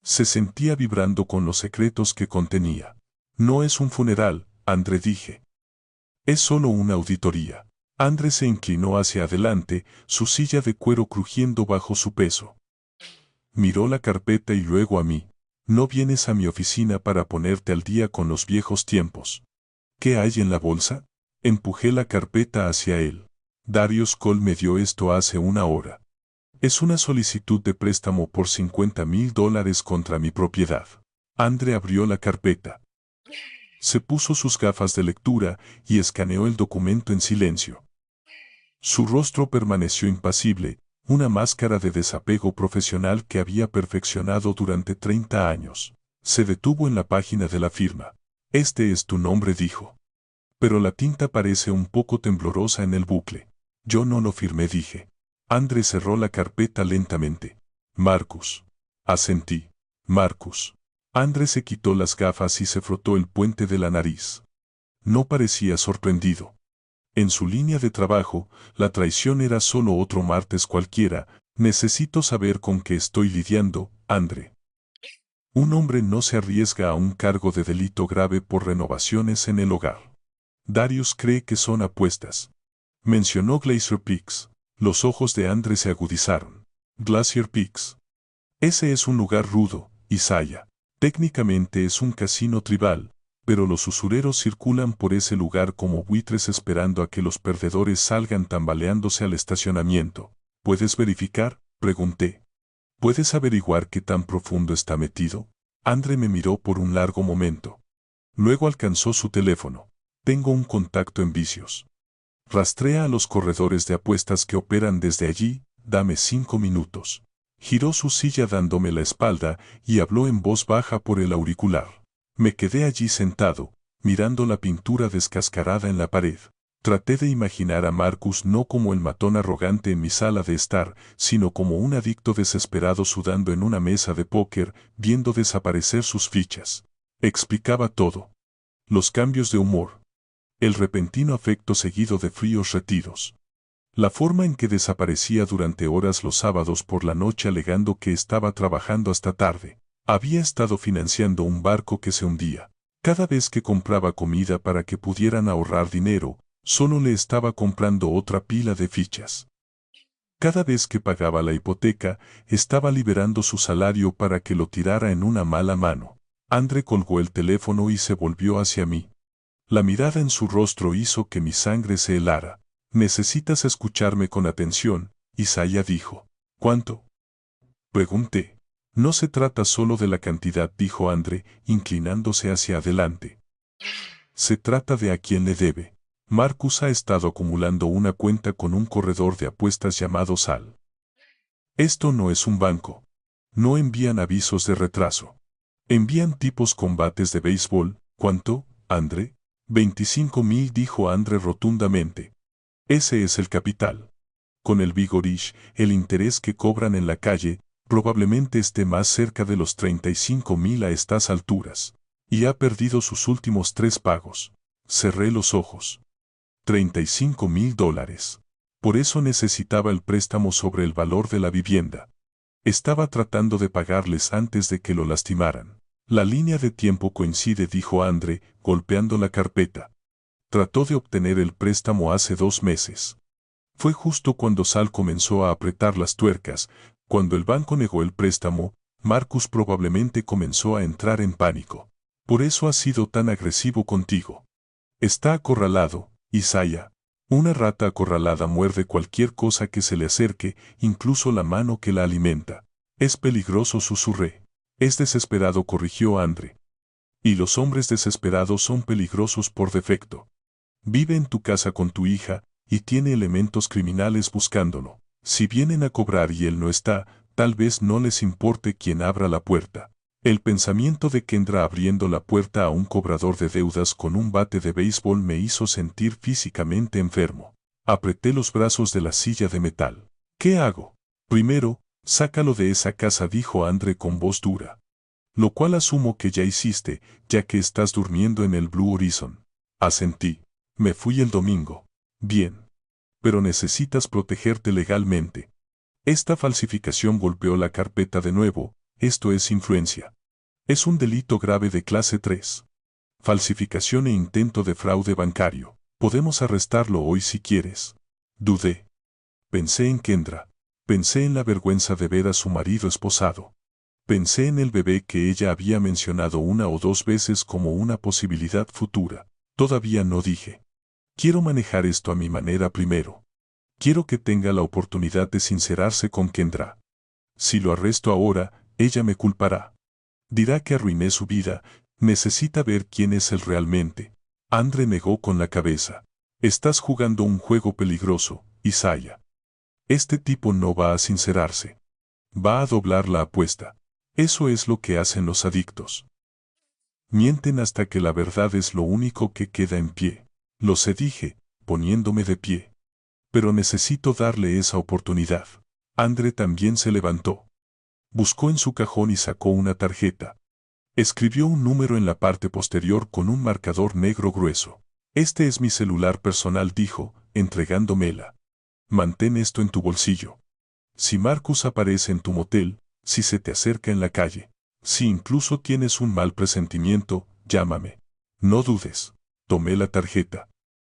Se sentía vibrando con los secretos que contenía. No es un funeral, Andre, dije. Es solo una auditoría. Andre se inclinó hacia adelante, su silla de cuero crujiendo bajo su peso. Miró la carpeta y luego a mí. ¿No vienes a mi oficina para ponerte al día con los viejos tiempos? ¿Qué hay en la bolsa? Empujé la carpeta hacia él. Darius Cole me dio esto hace una hora. Es una solicitud de préstamo por $50,000 contra mi propiedad. Andre abrió la carpeta. Se puso sus gafas de lectura y escaneó el documento en silencio. Su rostro permaneció impasible, una máscara de desapego profesional que había perfeccionado durante 30 años. Se detuvo en la página de la firma. Este es tu nombre, dijo. Pero la tinta parece un poco temblorosa en el bucle. Yo no lo firmé, dije. Andre cerró la carpeta lentamente. Marcus. Asentí. Marcus. Andre se quitó las gafas y se frotó el puente de la nariz. No parecía sorprendido. En su línea de trabajo, la traición era solo otro martes cualquiera. Necesito saber con qué estoy lidiando, Andre. Un hombre no se arriesga a un cargo de delito grave por renovaciones en el hogar. Darius cree que son apuestas. Mencionó Glacier Peaks. Los ojos de Andre se agudizaron. Glacier Peaks. Ese es un lugar rudo, Isaiah. Técnicamente es un casino tribal, pero los usureros circulan por ese lugar como buitres esperando a que los perdedores salgan tambaleándose al estacionamiento. ¿Puedes verificar? Pregunté. ¿Puedes averiguar qué tan profundo está metido? Andre me miró por un largo momento. Luego alcanzó su teléfono. Tengo un contacto en vicios. Rastrea a los corredores de apuestas que operan desde allí, dame 5 minutos. Giró su silla dándome la espalda y habló en voz baja por el auricular. Me quedé allí sentado, mirando la pintura descascarada en la pared. Traté de imaginar a Marcus no como el matón arrogante en mi sala de estar, sino como un adicto desesperado sudando en una mesa de póker, viendo desaparecer sus fichas. Explicaba todo. Los cambios de humor. El repentino afecto seguido de fríos retiros. La forma en que desaparecía durante horas los sábados por la noche alegando que estaba trabajando hasta tarde. Había estado financiando un barco que se hundía. Cada vez que compraba comida para que pudieran ahorrar dinero, solo le estaba comprando otra pila de fichas. Cada vez que pagaba la hipoteca, estaba liberando su salario para que lo tirara en una mala mano. Andre colgó el teléfono y se volvió hacia mí. La mirada en su rostro hizo que mi sangre se helara. Necesitas escucharme con atención, Isaiah dijo. ¿Cuánto? Pregunté. No se trata solo de la cantidad, dijo Andre, inclinándose hacia adelante. Se trata de a quién le debe. Marcus ha estado acumulando una cuenta con un corredor de apuestas llamado Sal. Esto no es un banco. No envían avisos de retraso. Envían tipos combates de béisbol. ¿Cuánto, Andre? 25,000, dijo Andre rotundamente. Ese es el capital. Con el vigorish, el interés que cobran en la calle, probablemente esté más cerca de los 35,000 a estas alturas. Y ha perdido sus últimos 3 pagos. Cerré los ojos. $35,000. Por eso necesitaba el préstamo sobre el valor de la vivienda. Estaba tratando de pagarles antes de que lo lastimaran. La línea de tiempo coincide, dijo Andre, golpeando la carpeta. Trató de obtener el préstamo hace 2 meses. Fue justo cuando Sal comenzó a apretar las tuercas. Cuando el banco negó el préstamo, Marcus probablemente comenzó a entrar en pánico. Por eso ha sido tan agresivo contigo. Está acorralado, Isaiah. Una rata acorralada muerde cualquier cosa que se le acerque, incluso la mano que la alimenta. Es peligroso, susurré. Es desesperado, corrigió Andre. Y los hombres desesperados son peligrosos por defecto. Vive en tu casa con tu hija, y tiene elementos criminales buscándolo. Si vienen a cobrar y él no está, tal vez no les importe quién abra la puerta. El pensamiento de Kendra abriendo la puerta a un cobrador de deudas con un bate de béisbol me hizo sentir físicamente enfermo. Apreté los brazos de la silla de metal. ¿Qué hago? Primero, sácalo de esa casa, dijo Andre con voz dura. Lo cual asumo que ya hiciste, ya que estás durmiendo en el Blue Horizon. Asentí. Me fui el domingo. Bien. Pero necesitas protegerte legalmente. Esta falsificación, golpeó la carpeta de nuevo. Esto es influencia. Es un delito grave de clase 3. Falsificación e intento de fraude bancario. Podemos arrestarlo hoy si quieres. Dudé. Pensé en Kendra. Pensé en la vergüenza de ver a su marido esposado. Pensé en el bebé que ella había mencionado una o dos veces como una posibilidad futura. Todavía no dije. Quiero manejar esto a mi manera primero. Quiero que tenga la oportunidad de sincerarse con Kendra. Si lo arresto ahora, ella me culpará. Dirá que arruiné su vida. Necesita ver quién es él realmente. Andre negó con la cabeza. Estás jugando un juego peligroso, Isaiah. Este tipo no va a sincerarse. Va a doblar la apuesta. Eso es lo que hacen los adictos. Mienten hasta que la verdad es lo único que queda en pie. Lo sé, dije, poniéndome de pie. Pero necesito darle esa oportunidad. Andre también se levantó. Buscó en su cajón y sacó una tarjeta. Escribió un número en la parte posterior con un marcador negro grueso. Este es mi celular personal, dijo, entregándomela. Mantén esto en tu bolsillo. Si Marcus aparece en tu motel, si se te acerca en la calle, si incluso tienes un mal presentimiento, llámame. No dudes. Tomé la tarjeta.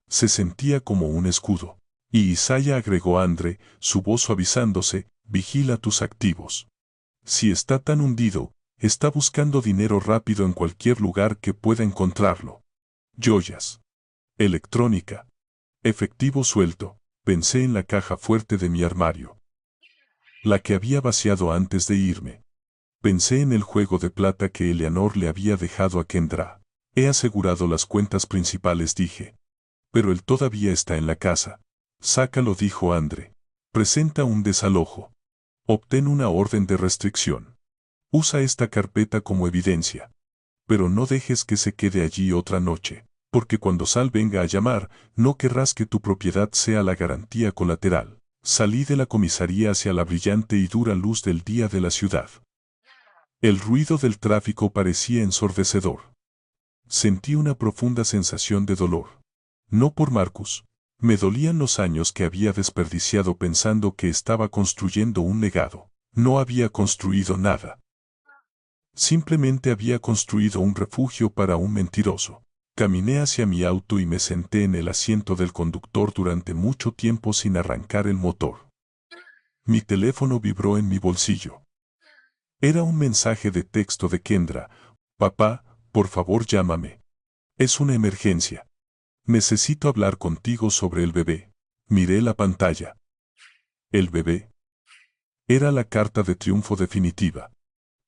Se sentía como un escudo. Y Isaiah, agregó Andre, su voz suavizándose, vigila tus activos. Si está tan hundido, está buscando dinero rápido en cualquier lugar que pueda encontrarlo. Joyas. Electrónica. Efectivo suelto. Pensé en la caja fuerte de mi armario. La que había vaciado antes de irme. Pensé en el juego de plata que Eleanor le había dejado a Kendra. He asegurado las cuentas principales, dije. Pero él todavía está en la casa. Sácalo, dijo Andre. Presenta un desalojo. Obtén una orden de restricción. Usa esta carpeta como evidencia. Pero no dejes que se quede allí otra noche, porque cuando Sal venga a llamar, no querrás que tu propiedad sea la garantía colateral. Salí de la comisaría hacia la brillante y dura luz del día de la ciudad. El ruido del tráfico parecía ensordecedor. Sentí una profunda sensación de dolor. No por Marcus. Me dolían los años que había desperdiciado pensando que estaba construyendo un legado. No había construido nada. Simplemente había construido un refugio para un mentiroso. Caminé hacia mi auto y me senté en el asiento del conductor durante mucho tiempo sin arrancar el motor. Mi teléfono vibró en mi bolsillo. Era un mensaje de texto de Kendra. Papá, por favor llámame. Es una emergencia. Necesito hablar contigo sobre el bebé. Miré la pantalla. El bebé. Era la carta de triunfo definitiva.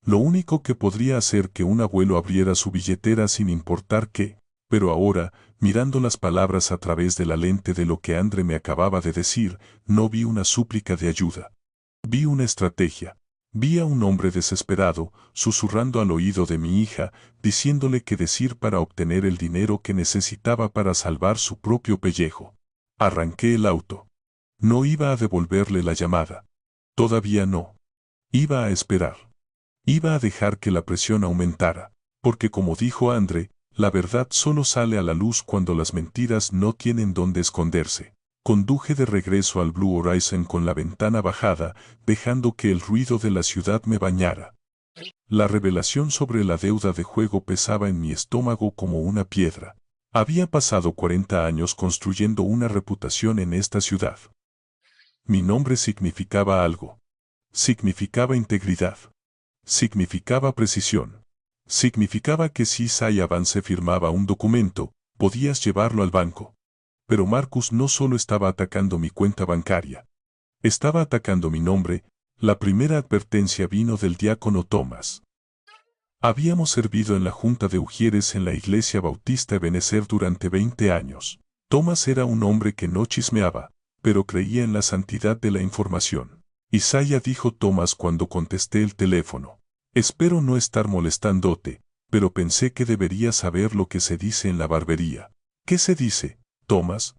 Lo único que podría hacer que un abuelo abriera su billetera sin importar qué. Pero ahora, mirando las palabras a través de la lente de lo que Andre me acababa de decir, no vi una súplica de ayuda. Vi una estrategia. Vi a un hombre desesperado, susurrando al oído de mi hija, diciéndole qué decir para obtener el dinero que necesitaba para salvar su propio pellejo. Arranqué el auto. No iba a devolverle la llamada. Todavía no. Iba a esperar. Iba a dejar que la presión aumentara, porque como dijo Andre, la verdad solo sale a la luz cuando las mentiras no tienen dónde esconderse. Conduje de regreso al Blue Horizon con la ventana bajada, dejando que el ruido de la ciudad me bañara. La revelación sobre la deuda de juego pesaba en mi estómago como una piedra. Había pasado 40 años construyendo una reputación en esta ciudad. Mi nombre significaba algo. Significaba integridad. Significaba precisión. Significaba que si Isaiah Vance firmaba un documento, podías llevarlo al banco. Pero Marcus no solo estaba atacando mi cuenta bancaria. Estaba atacando mi nombre. La primera advertencia vino del diácono Thomas. Habíamos servido en la junta de ujieres en la iglesia bautista Ebenezer durante 20 años. Thomas era un hombre que no chismeaba, pero creía en la santidad de la información. Isaiah, dijo Thomas cuando contesté el teléfono. Espero no estar molestándote, pero pensé que deberías saber lo que se dice en la barbería. ¿Qué se dice, Thomas?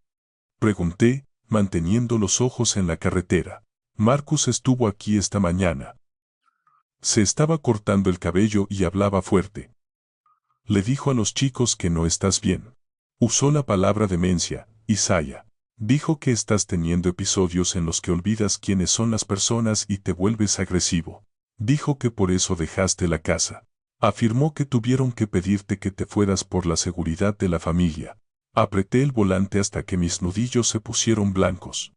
Pregunté, manteniendo los ojos en la carretera. Marcus estuvo aquí esta mañana. Se estaba cortando el cabello y hablaba fuerte. Le dijo a los chicos que no estás bien. Usó la palabra demencia, Isaiah. Dijo que estás teniendo episodios en los que olvidas quiénes son las personas y te vuelves agresivo. Dijo que por eso dejaste la casa. Afirmó que tuvieron que pedirte que te fueras por la seguridad de la familia. Apreté el volante hasta que mis nudillos se pusieron blancos.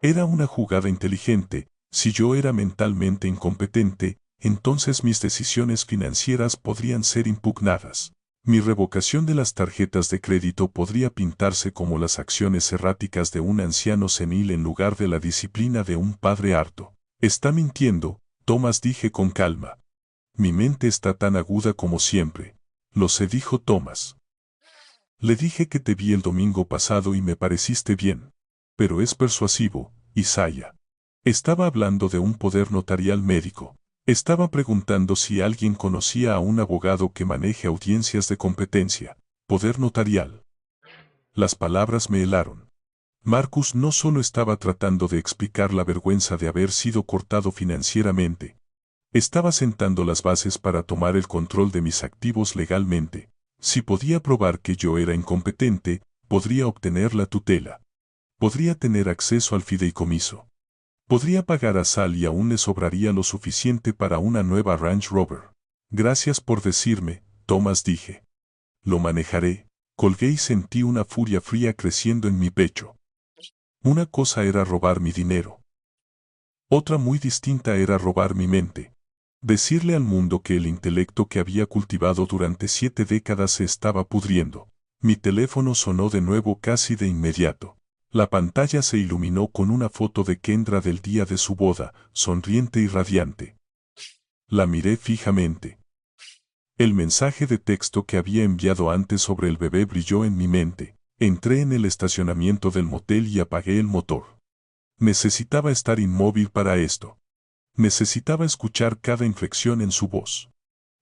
Era una jugada inteligente. Si yo era mentalmente incompetente, entonces mis decisiones financieras podrían ser impugnadas. Mi revocación de las tarjetas de crédito podría pintarse como las acciones erráticas de un anciano senil en lugar de la disciplina de un padre harto. Está mintiendo, Thomas, dije con calma. Mi mente está tan aguda como siempre. Lo sé, dijo Thomas. Le dije que te vi el domingo pasado y me pareciste bien. Pero es persuasivo, Isaiah. Estaba hablando de un poder notarial médico. Estaba preguntando si alguien conocía a un abogado que maneje audiencias de competencia. Poder notarial. Las palabras me helaron. Marcus no solo estaba tratando de explicar la vergüenza de haber sido cortado financieramente. Estaba sentando las bases para tomar el control de mis activos legalmente. Si podía probar que yo era incompetente, podría obtener la tutela. Podría tener acceso al fideicomiso. Podría pagar a Sal y aún le sobraría lo suficiente para una nueva Range Rover. Gracias por decirme, Thomas, dije. Lo manejaré. Colgué y sentí una furia fría creciendo en mi pecho. Una cosa era robar mi dinero. Otra muy distinta era robar mi mente. Decirle al mundo que el intelecto que había cultivado durante 7 décadas se estaba pudriendo. Mi teléfono sonó de nuevo casi de inmediato. La pantalla se iluminó con una foto de Kendra del día de su boda, sonriente y radiante. La miré fijamente. El mensaje de texto que había enviado antes sobre el bebé brilló en mi mente. Entré en el estacionamiento del motel y apagué el motor. Necesitaba estar inmóvil para esto. Necesitaba escuchar cada inflexión en su voz.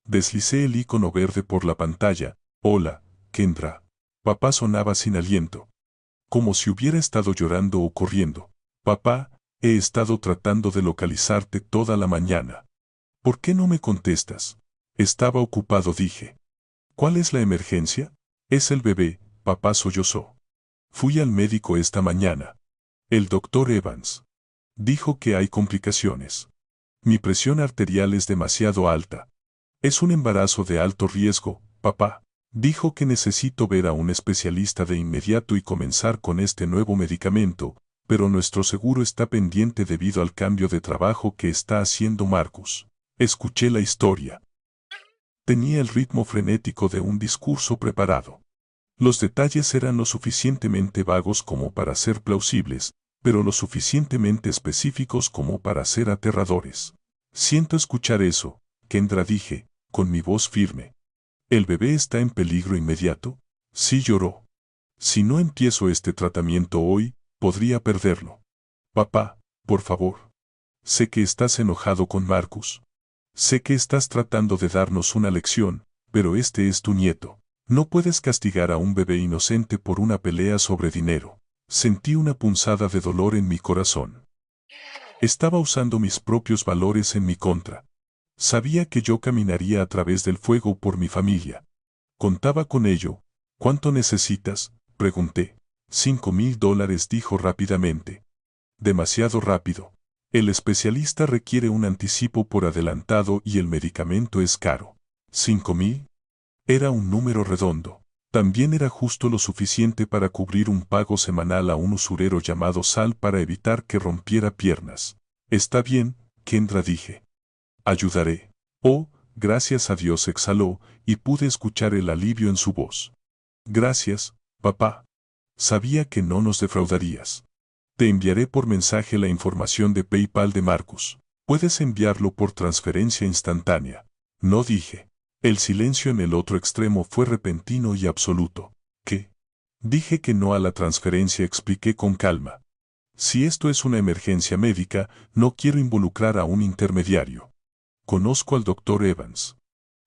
Deslicé el icono verde por la pantalla. Hola, Kendra. Papá sonaba sin aliento. Como si hubiera estado llorando o corriendo. Papá, he estado tratando de localizarte toda la mañana. ¿Por qué no me contestas? Estaba ocupado, dije. ¿Cuál es la emergencia? Es el bebé, papá sollozó. Fui al médico esta mañana. El doctor Evans dijo que hay complicaciones. Mi presión arterial es demasiado alta. Es un embarazo de alto riesgo, papá. Dijo que necesito ver a un especialista de inmediato y comenzar con este nuevo medicamento, pero nuestro seguro está pendiente debido al cambio de trabajo que está haciendo Marcus. Escuché la historia. Tenía el ritmo frenético de un discurso preparado. Los detalles eran lo suficientemente vagos como para ser plausibles, pero lo suficientemente específicos como para ser aterradores. Siento escuchar eso, Kendra, dije, con mi voz firme. ¿El bebé está en peligro inmediato? Sí, lloró. Si no empiezo este tratamiento hoy, podría perderlo. Papá, por favor. Sé que estás enojado con Marcus. Sé que estás tratando de darnos una lección, pero este es tu nieto. No puedes castigar a un bebé inocente por una pelea sobre dinero. Sentí una punzada de dolor en mi corazón. Estaba usando mis propios valores en mi contra. Sabía que yo caminaría a través del fuego por mi familia. Contaba con ello. ¿Cuánto necesitas?, pregunté. $5,000, dijo rápidamente. Demasiado rápido. El especialista requiere un anticipo por adelantado y el medicamento es caro. ¿5,000? Era un número redondo. También era justo lo suficiente para cubrir un pago semanal a un usurero llamado Sal para evitar que rompiera piernas. Está bien, Kendra, dije. Ayudaré. Oh, gracias a Dios, exhaló, y pude escuchar el alivio en su voz. Gracias, papá. Sabía que no nos defraudarías. Te enviaré por mensaje la información de PayPal de Marcus. Puedes enviarlo por transferencia instantánea. No, dije. El silencio en el otro extremo fue repentino y absoluto. ¿Qué? Dije que no a la transferencia, expliqué con calma. Si esto es una emergencia médica, no quiero involucrar a un intermediario. Conozco al doctor Evans.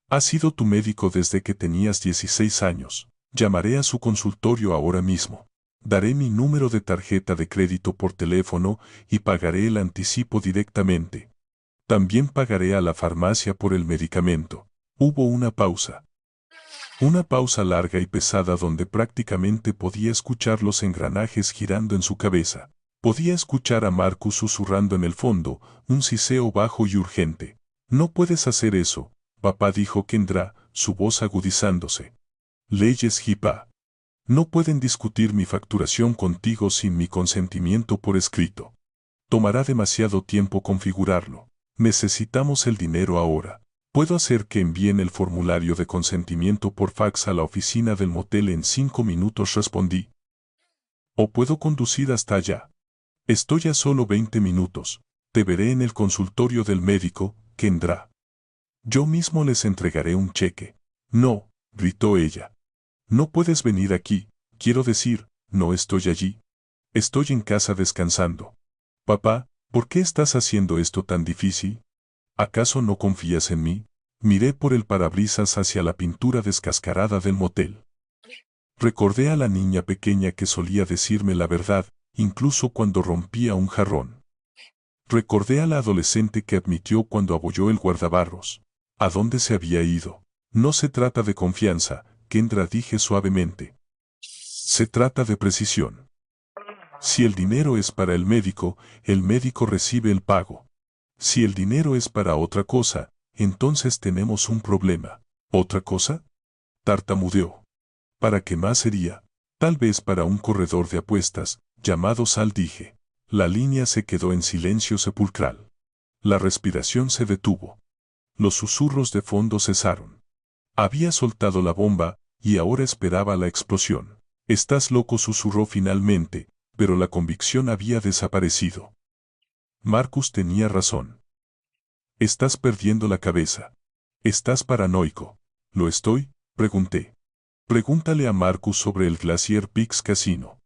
Ha sido tu médico desde que tenías 16 años. Llamaré a su consultorio ahora mismo. Daré mi número de tarjeta de crédito por teléfono y pagaré el anticipo directamente. También pagaré a la farmacia por el medicamento. Hubo una pausa. Una pausa larga y pesada donde prácticamente podía escuchar los engranajes girando en su cabeza. Podía escuchar a Marcus susurrando en el fondo, un siseo bajo y urgente. No puedes hacer eso, papá, dijo Kendra, su voz agudizándose. Leyes HIPAA. No pueden discutir mi facturación contigo sin mi consentimiento por escrito. Tomará demasiado tiempo configurarlo. Necesitamos el dinero ahora. Puedo hacer que envíen el formulario de consentimiento por fax a la oficina del motel en 5 minutos, respondí. O puedo conducir hasta allá. Estoy a solo 20 minutos. Te veré en el consultorio del médico, Kendra. Yo mismo les entregaré un cheque. No, gritó ella. No puedes venir aquí, quiero decir, no estoy allí. Estoy en casa descansando. Papá, ¿por qué estás haciendo esto tan difícil? ¿Acaso no confías en mí? Miré por el parabrisas hacia la pintura descascarada del motel. Recordé a la niña pequeña que solía decirme la verdad, incluso cuando rompía un jarrón. Recordé a la adolescente que admitió cuando abolló el guardabarros. ¿A dónde se había ido? No se trata de confianza, Kendra, dije suavemente. Se trata de precisión. Si el dinero es para el médico recibe el pago. Si el dinero es para otra cosa, entonces tenemos un problema. ¿Otra cosa? Tartamudeó. ¿Para qué más sería? Tal vez para un corredor de apuestas, llamado Sal, dije. La línea se quedó en silencio sepulcral. La respiración se detuvo. Los susurros de fondo cesaron. Había soltado la bomba, y ahora esperaba la explosión. «Estás loco», susurró finalmente, pero la convicción había desaparecido. Marcus tenía razón. Estás perdiendo la cabeza. Estás paranoico. ¿Lo estoy?, pregunté. Pregúntale a Marcus sobre el Glacier Peaks Casino.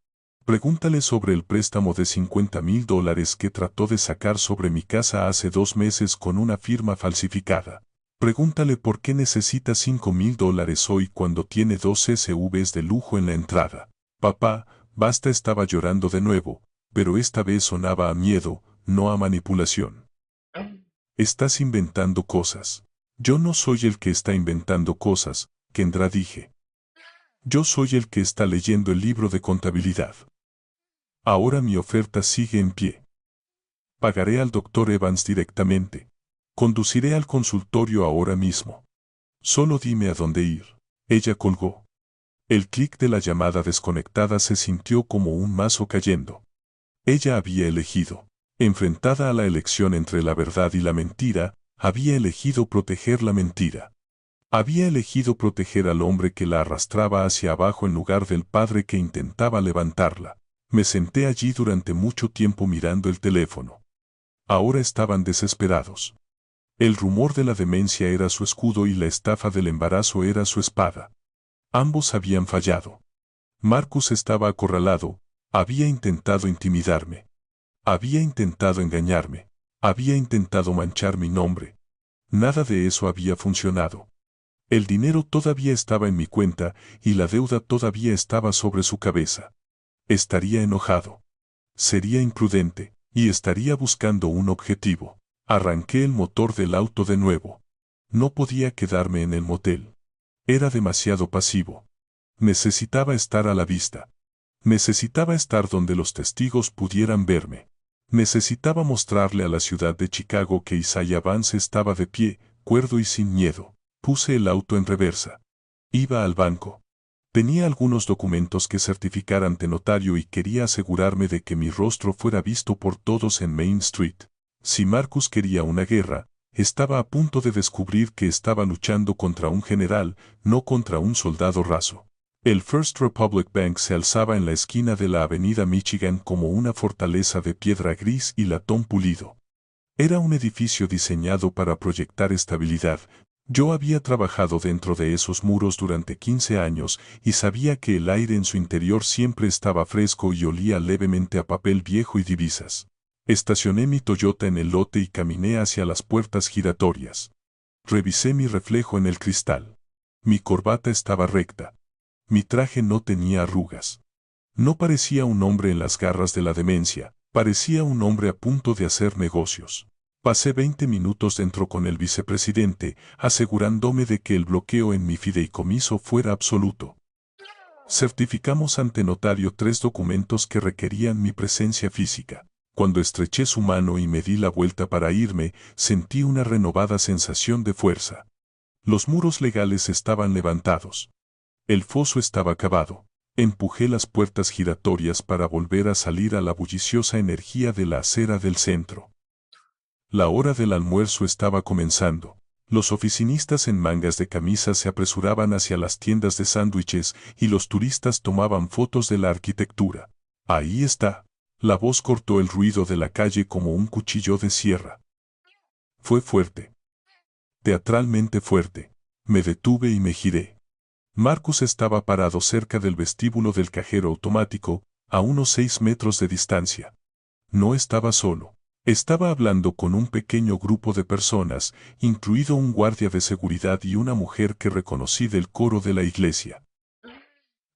Pregúntale sobre el préstamo de $50,000 que trató de sacar sobre mi casa hace 2 meses con una firma falsificada. Pregúntale por qué necesita $5,000 hoy cuando tiene 2 SUVs de lujo en la entrada. Papá, basta, estaba llorando de nuevo, pero esta vez sonaba a miedo, no a manipulación. Estás inventando cosas. Yo no soy el que está inventando cosas, Kendra, dije. Yo soy el que está leyendo el libro de contabilidad. Ahora mi oferta sigue en pie. Pagaré al Dr. Evans directamente. Conduciré al consultorio ahora mismo. Solo dime a dónde ir. Ella colgó. El clic de la llamada desconectada se sintió como un mazo cayendo. Ella había elegido. Enfrentada a la elección entre la verdad y la mentira, había elegido proteger la mentira. Había elegido proteger al hombre que la arrastraba hacia abajo en lugar del padre que intentaba levantarla. Me senté allí durante mucho tiempo mirando el teléfono. Ahora estaban desesperados. El rumor de la demencia era su escudo y la estafa del embarazo era su espada. Ambos habían fallado. Marcus estaba acorralado, había intentado intimidarme. Había intentado engañarme. Había intentado manchar mi nombre. Nada de eso había funcionado. El dinero todavía estaba en mi cuenta y la deuda todavía estaba sobre su cabeza. Estaría enojado. Sería imprudente, y estaría buscando un objetivo. Arranqué el motor del auto de nuevo. No podía quedarme en el motel. Era demasiado pasivo. Necesitaba estar a la vista. Necesitaba estar donde los testigos pudieran verme. Necesitaba mostrarle a la ciudad de Chicago que Isaiah Vance estaba de pie, cuerdo y sin miedo. Puse el auto en reversa. Iba al banco. Tenía algunos documentos que certificar ante notario y quería asegurarme de que mi rostro fuera visto por todos en Main Street. Si Marcus quería una guerra, estaba a punto de descubrir que estaba luchando contra un general, no contra un soldado raso. El First Republic Bank se alzaba en la esquina de la avenida Michigan como una fortaleza de piedra gris y latón pulido. Era un edificio diseñado para proyectar estabilidad. Yo había trabajado dentro de esos muros durante 15 años y sabía que el aire en su interior siempre estaba fresco y olía levemente a papel viejo y divisas. Estacioné mi Toyota en el lote y caminé hacia las puertas giratorias. Revisé mi reflejo en el cristal. Mi corbata estaba recta. Mi traje no tenía arrugas. No parecía un hombre en las garras de la demencia, parecía un hombre a punto de hacer negocios. Pasé 20 minutos dentro con el vicepresidente, asegurándome de que el bloqueo en mi fideicomiso fuera absoluto. Certificamos ante notario 3 documentos que requerían mi presencia física. Cuando estreché su mano y me di la vuelta para irme, sentí una renovada sensación de fuerza. Los muros legales estaban levantados. El foso estaba cavado. Empujé las puertas giratorias para volver a salir a la bulliciosa energía de la acera del centro. La hora del almuerzo estaba comenzando. Los oficinistas en mangas de camisa se apresuraban hacia las tiendas de sándwiches y los turistas tomaban fotos de la arquitectura. Ahí está. La voz cortó el ruido de la calle como un cuchillo de sierra. Fue fuerte. Teatralmente fuerte. Me detuve y me giré. Marcus estaba parado cerca del vestíbulo del cajero automático, a unos 6 metros de distancia. No estaba solo. Estaba hablando con un pequeño grupo de personas, incluido un guardia de seguridad y una mujer que reconocí del coro de la iglesia.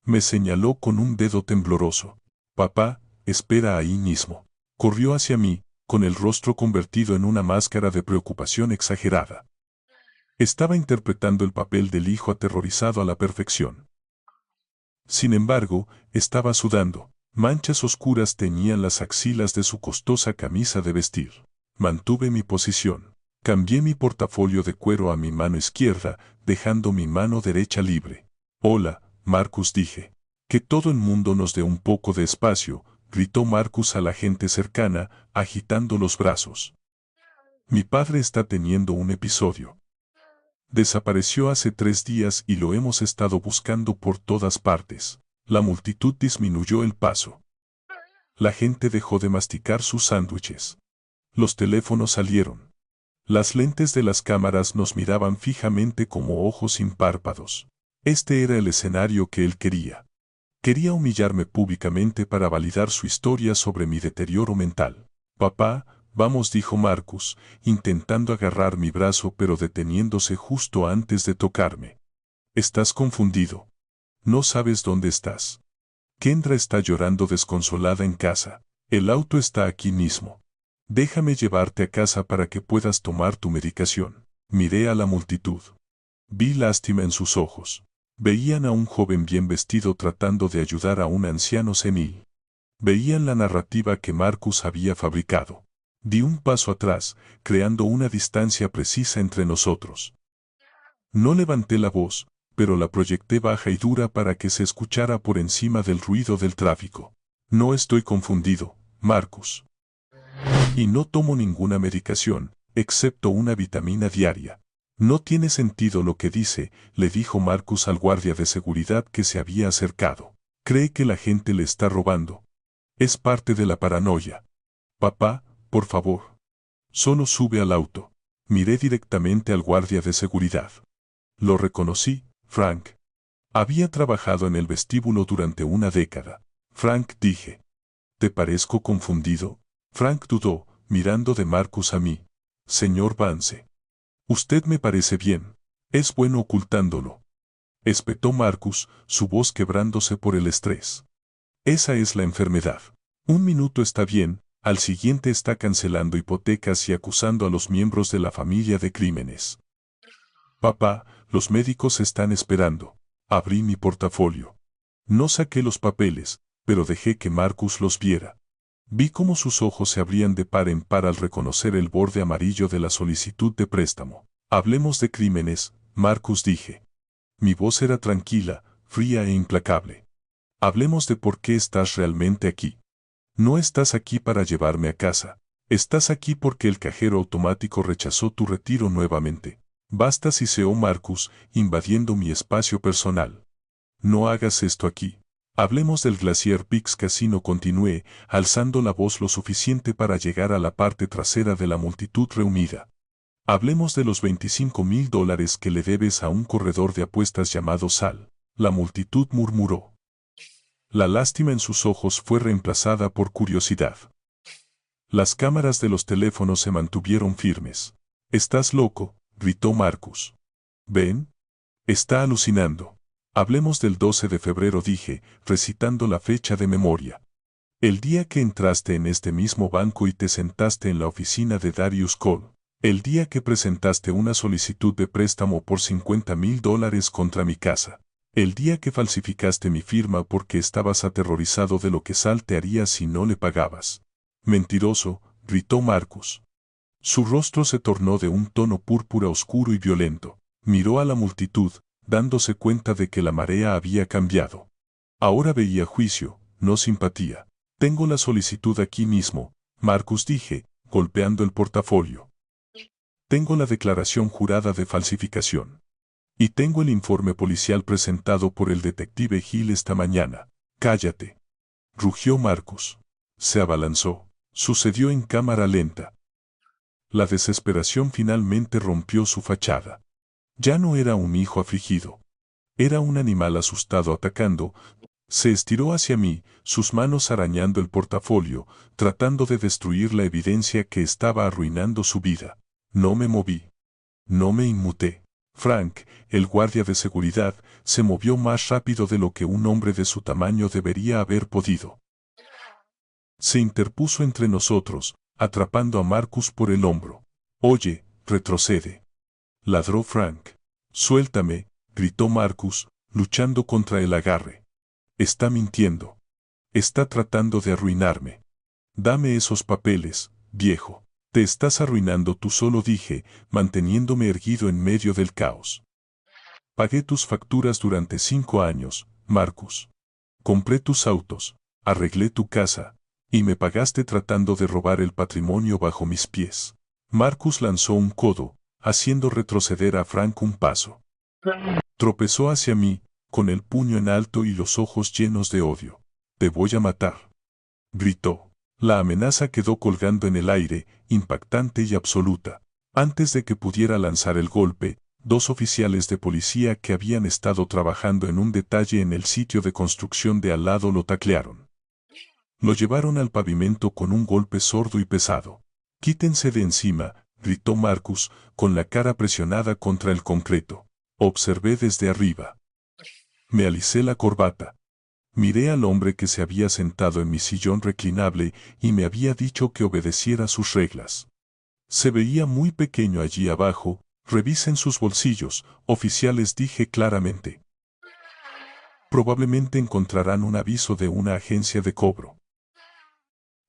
Me señaló con un dedo tembloroso. Papá, espera ahí mismo. Corrió hacia mí, con el rostro convertido en una máscara de preocupación exagerada. Estaba interpretando el papel del hijo aterrorizado a la perfección. Sin embargo, estaba sudando. Manchas oscuras teñían las axilas de su costosa camisa de vestir. Mantuve mi posición. Cambié mi portafolio de cuero a mi mano izquierda, dejando mi mano derecha libre. Hola, Marcus, dije. Que todo el mundo nos dé un poco de espacio, gritó Marcus a la gente cercana, agitando los brazos. Mi padre está teniendo un episodio. Desapareció hace 3 días y lo hemos estado buscando por todas partes. La multitud disminuyó el paso. La gente dejó de masticar sus sándwiches. Los teléfonos salieron. Las lentes de las cámaras nos miraban fijamente como ojos sin párpados. Este era el escenario que él quería. Quería humillarme públicamente para validar su historia sobre mi deterioro mental. Papá, vamos, dijo Marcus, intentando agarrar mi brazo pero deteniéndose justo antes de tocarme. Estás confundido. No sabes dónde estás. Kendra está llorando desconsolada en casa. El auto está aquí mismo. Déjame llevarte a casa para que puedas tomar tu medicación. Miré a la multitud. Vi lástima en sus ojos. Veían a un joven bien vestido tratando de ayudar a un anciano senil. Veían la narrativa que Marcus había fabricado. Di un paso atrás, creando una distancia precisa entre nosotros. No levanté la voz, pero la proyecté baja y dura para que se escuchara por encima del ruido del tráfico. No estoy confundido, Marcus. Y no tomo ninguna medicación, excepto una vitamina diaria. No tiene sentido lo que dice, le dijo Marcus al guardia de seguridad que se había acercado. Cree que la gente le está robando. Es parte de la paranoia. Papá, por favor. Solo sube al auto. Miré directamente al guardia de seguridad. Lo reconocí. Frank. Había trabajado en el vestíbulo durante una década. Frank, dije. ¿Te parezco confundido? Frank dudó, mirando de Marcus a mí. Señor Vance. Usted me parece bien. Es bueno ocultándolo. Espetó Marcus, su voz quebrándose por el estrés. Esa es la enfermedad. Un minuto está bien, al siguiente está cancelando hipotecas y acusando a los miembros de la familia de crímenes. Papá, los médicos están esperando. Abrí mi portafolio. No saqué los papeles, pero dejé que Marcus los viera. Vi cómo sus ojos se abrían de par en par al reconocer el borde amarillo de la solicitud de préstamo. Hablemos de crímenes, Marcus, dije. Mi voz era tranquila, fría e implacable. Hablemos de por qué estás realmente aquí. No estás aquí para llevarme a casa. Estás aquí porque el cajero automático rechazó tu retiro nuevamente. Basta, siseó Marcus, invadiendo mi espacio personal. No hagas esto aquí. Hablemos del Glacier Peaks Casino, continué, alzando la voz lo suficiente para llegar a la parte trasera de la multitud reunida. Hablemos de los $25,000 que le debes a un corredor de apuestas llamado Sal. La multitud murmuró. La lástima en sus ojos fue reemplazada por curiosidad. Las cámaras de los teléfonos se mantuvieron firmes. ¿Estás loco?, gritó Marcus. ¿Ven? Está alucinando. Hablemos del 12 de febrero, dije, recitando la fecha de memoria. El día que entraste en este mismo banco y te sentaste en la oficina de Darius Cole. El día que presentaste una solicitud de préstamo por $50,000 contra mi casa. El día que falsificaste mi firma porque estabas aterrorizado de lo que Sal te haría si no le pagabas. Mentiroso, gritó Marcus. Su rostro se tornó de un tono púrpura oscuro y violento. Miró a la multitud, dándose cuenta de que la marea había cambiado. Ahora veía juicio, no simpatía. Tengo la solicitud aquí mismo, Marcus, dije, golpeando el portafolio. Tengo la declaración jurada de falsificación. Y tengo el informe policial presentado por el detective Hill esta mañana. Cállate. Rugió Marcus. Se abalanzó. Sucedió en cámara lenta. La desesperación finalmente rompió su fachada. Ya no era un hijo afligido. Era un animal asustado atacando. Se estiró hacia mí, sus manos arañando el portafolio, tratando de destruir la evidencia que estaba arruinando su vida. No me moví. No me inmuté. Frank, el guardia de seguridad, se movió más rápido de lo que un hombre de su tamaño debería haber podido. Se interpuso entre nosotros, atrapando a Marcus por el hombro. «Oye, retrocede», ladró Frank. «Suéltame», gritó Marcus, luchando contra el agarre. «Está mintiendo. Está tratando de arruinarme. Dame esos papeles, viejo. Te estás arruinando tú solo», dije, manteniéndome erguido en medio del caos. «Pagué tus facturas durante 5 años, Marcus. Compré tus autos, arreglé tu casa, y me pagaste tratando de robar el patrimonio bajo mis pies». Marcus lanzó un codo, haciendo retroceder a Frank un paso. Tropezó hacia mí, con el puño en alto y los ojos llenos de odio. «Te voy a matar», gritó. La amenaza quedó colgando en el aire, impactante y absoluta. Antes de que pudiera lanzar el golpe, 2 oficiales de policía que habían estado trabajando en un detalle en el sitio de construcción de al lado lo taclearon. Lo llevaron al pavimento con un golpe sordo y pesado. «Quítense de encima», gritó Marcus, con la cara presionada contra el concreto. Observé desde arriba. Me alicé la corbata. Miré al hombre que se había sentado en mi sillón reclinable y me había dicho que obedeciera sus reglas. Se veía muy pequeño allí abajo. «Revisen sus bolsillos, oficiales», dije claramente. «Probablemente encontrarán un aviso de una agencia de cobro.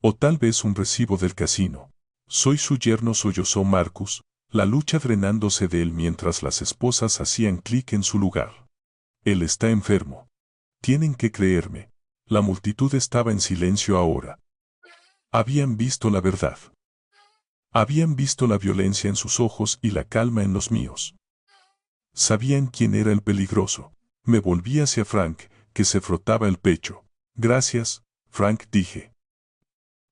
O tal vez un recibo del casino». «Soy su yerno», sollozó Marcus, la lucha drenándose de él mientras las esposas hacían clic en su lugar. «Él está enfermo. Tienen que creerme». La multitud estaba en silencio ahora. Habían visto la verdad. Habían visto la violencia en sus ojos y la calma en los míos. Sabían quién era el peligroso. Me volví hacia Frank, que se frotaba el pecho. «Gracias, Frank», dije.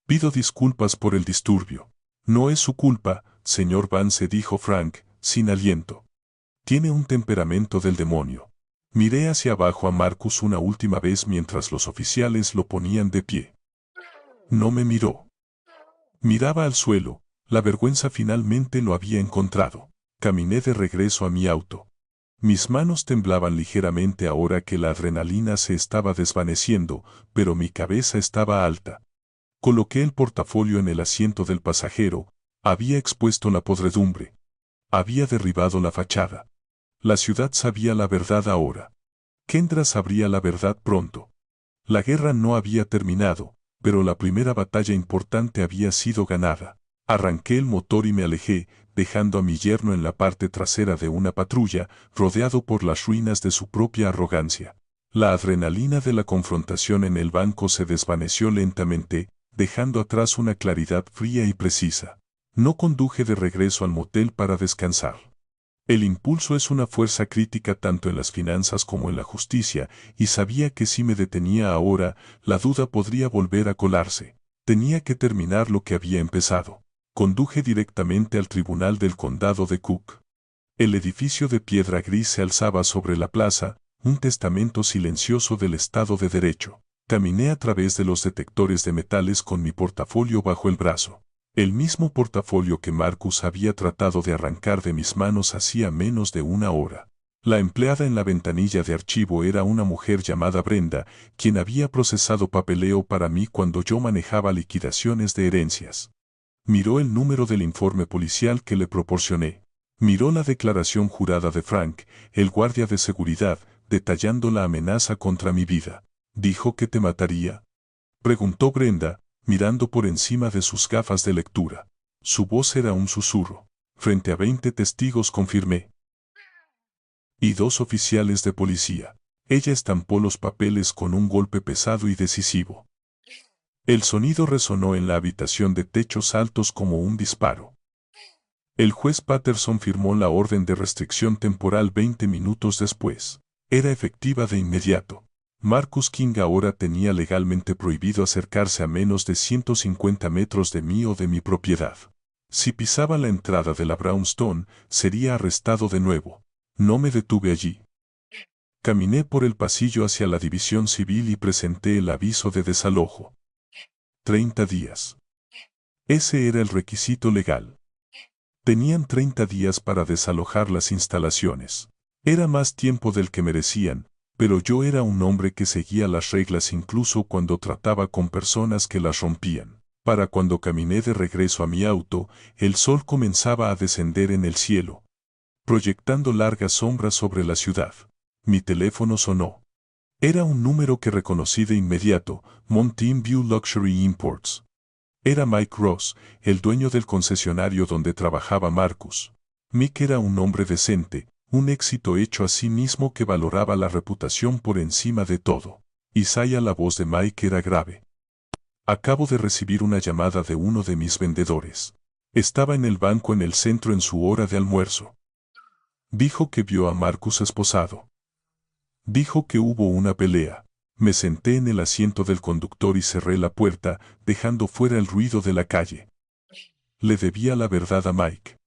«Pido disculpas por el disturbio». «No es su culpa, señor Vance», dijo Frank, sin aliento. «Tiene un temperamento del demonio». Miré hacia abajo a Marcus una última vez mientras los oficiales lo ponían de pie. No me miró. Miraba al suelo. La vergüenza finalmente lo había encontrado. Caminé de regreso a mi auto. Mis manos temblaban ligeramente ahora que la adrenalina se estaba desvaneciendo, pero mi cabeza estaba alta. Coloqué el portafolio en el asiento del pasajero. Había expuesto la podredumbre. Había derribado la fachada. La ciudad sabía la verdad ahora. Kendra sabría la verdad pronto. La guerra no había terminado, pero la primera batalla importante había sido ganada. Arranqué el motor y me alejé, dejando a mi yerno en la parte trasera de una patrulla, rodeado por las ruinas de su propia arrogancia. La adrenalina de la confrontación en el banco se desvaneció lentamente, dejando atrás una claridad fría y precisa. No conduje de regreso al motel para descansar. El impulso es una fuerza crítica tanto en las finanzas como en la justicia, y sabía que si me detenía ahora, la duda podría volver a colarse. Tenía que terminar lo que había empezado. Conduje directamente al tribunal del condado de Cook. El edificio de piedra gris se alzaba sobre la plaza, un testamento silencioso del Estado de Derecho. Caminé a través de los detectores de metales con mi portafolio bajo el brazo. El mismo portafolio que Marcus había tratado de arrancar de mis manos hacía menos de una hora. La empleada en la ventanilla de archivo era una mujer llamada Brenda, quien había procesado papeleo para mí cuando yo manejaba liquidaciones de herencias. Miró el número del informe policial que le proporcioné. Miró la declaración jurada de Frank, el guardia de seguridad, detallando la amenaza contra mi vida. «¿Dijo que te mataría?», preguntó Brenda, mirando por encima de sus gafas de lectura. Su voz era un susurro. «Frente a 20 testigos», confirmé. «Y 2 oficiales de policía». Ella estampó los papeles con un golpe pesado y decisivo. El sonido resonó en la habitación de techos altos como un disparo. El juez Patterson firmó la orden de restricción temporal 20 minutos después. Era efectiva de inmediato. Marcus King ahora tenía legalmente prohibido acercarse a menos de 150 metros de mí o de mi propiedad. Si pisaba la entrada de la Brownstone, sería arrestado de nuevo. No me detuve allí. Caminé por el pasillo hacia la división civil y presenté el aviso de desalojo. 30 días. Ese era el requisito legal. Tenían 30 días para desalojar las instalaciones. Era más tiempo del que merecían, pero yo era un hombre que seguía las reglas incluso cuando trataba con personas que las rompían. Para cuando caminé de regreso a mi auto, el sol comenzaba a descender en el cielo, proyectando largas sombras sobre la ciudad. Mi teléfono sonó. Era un número que reconocí de inmediato, Mountain View Luxury Imports. Era Mike Ross, el dueño del concesionario donde trabajaba Marcus. Mick era un hombre decente, un éxito hecho a sí mismo que valoraba la reputación por encima de todo. Isaiah, la voz de Mike era grave. Acabo de recibir una llamada de uno de mis vendedores. Estaba en el banco en el centro en su hora de almuerzo. Dijo que vio a Marcus esposado. Dijo que hubo una pelea. Me senté en el asiento del conductor y cerré la puerta, dejando fuera el ruido de la calle. Le debía la verdad a Mike.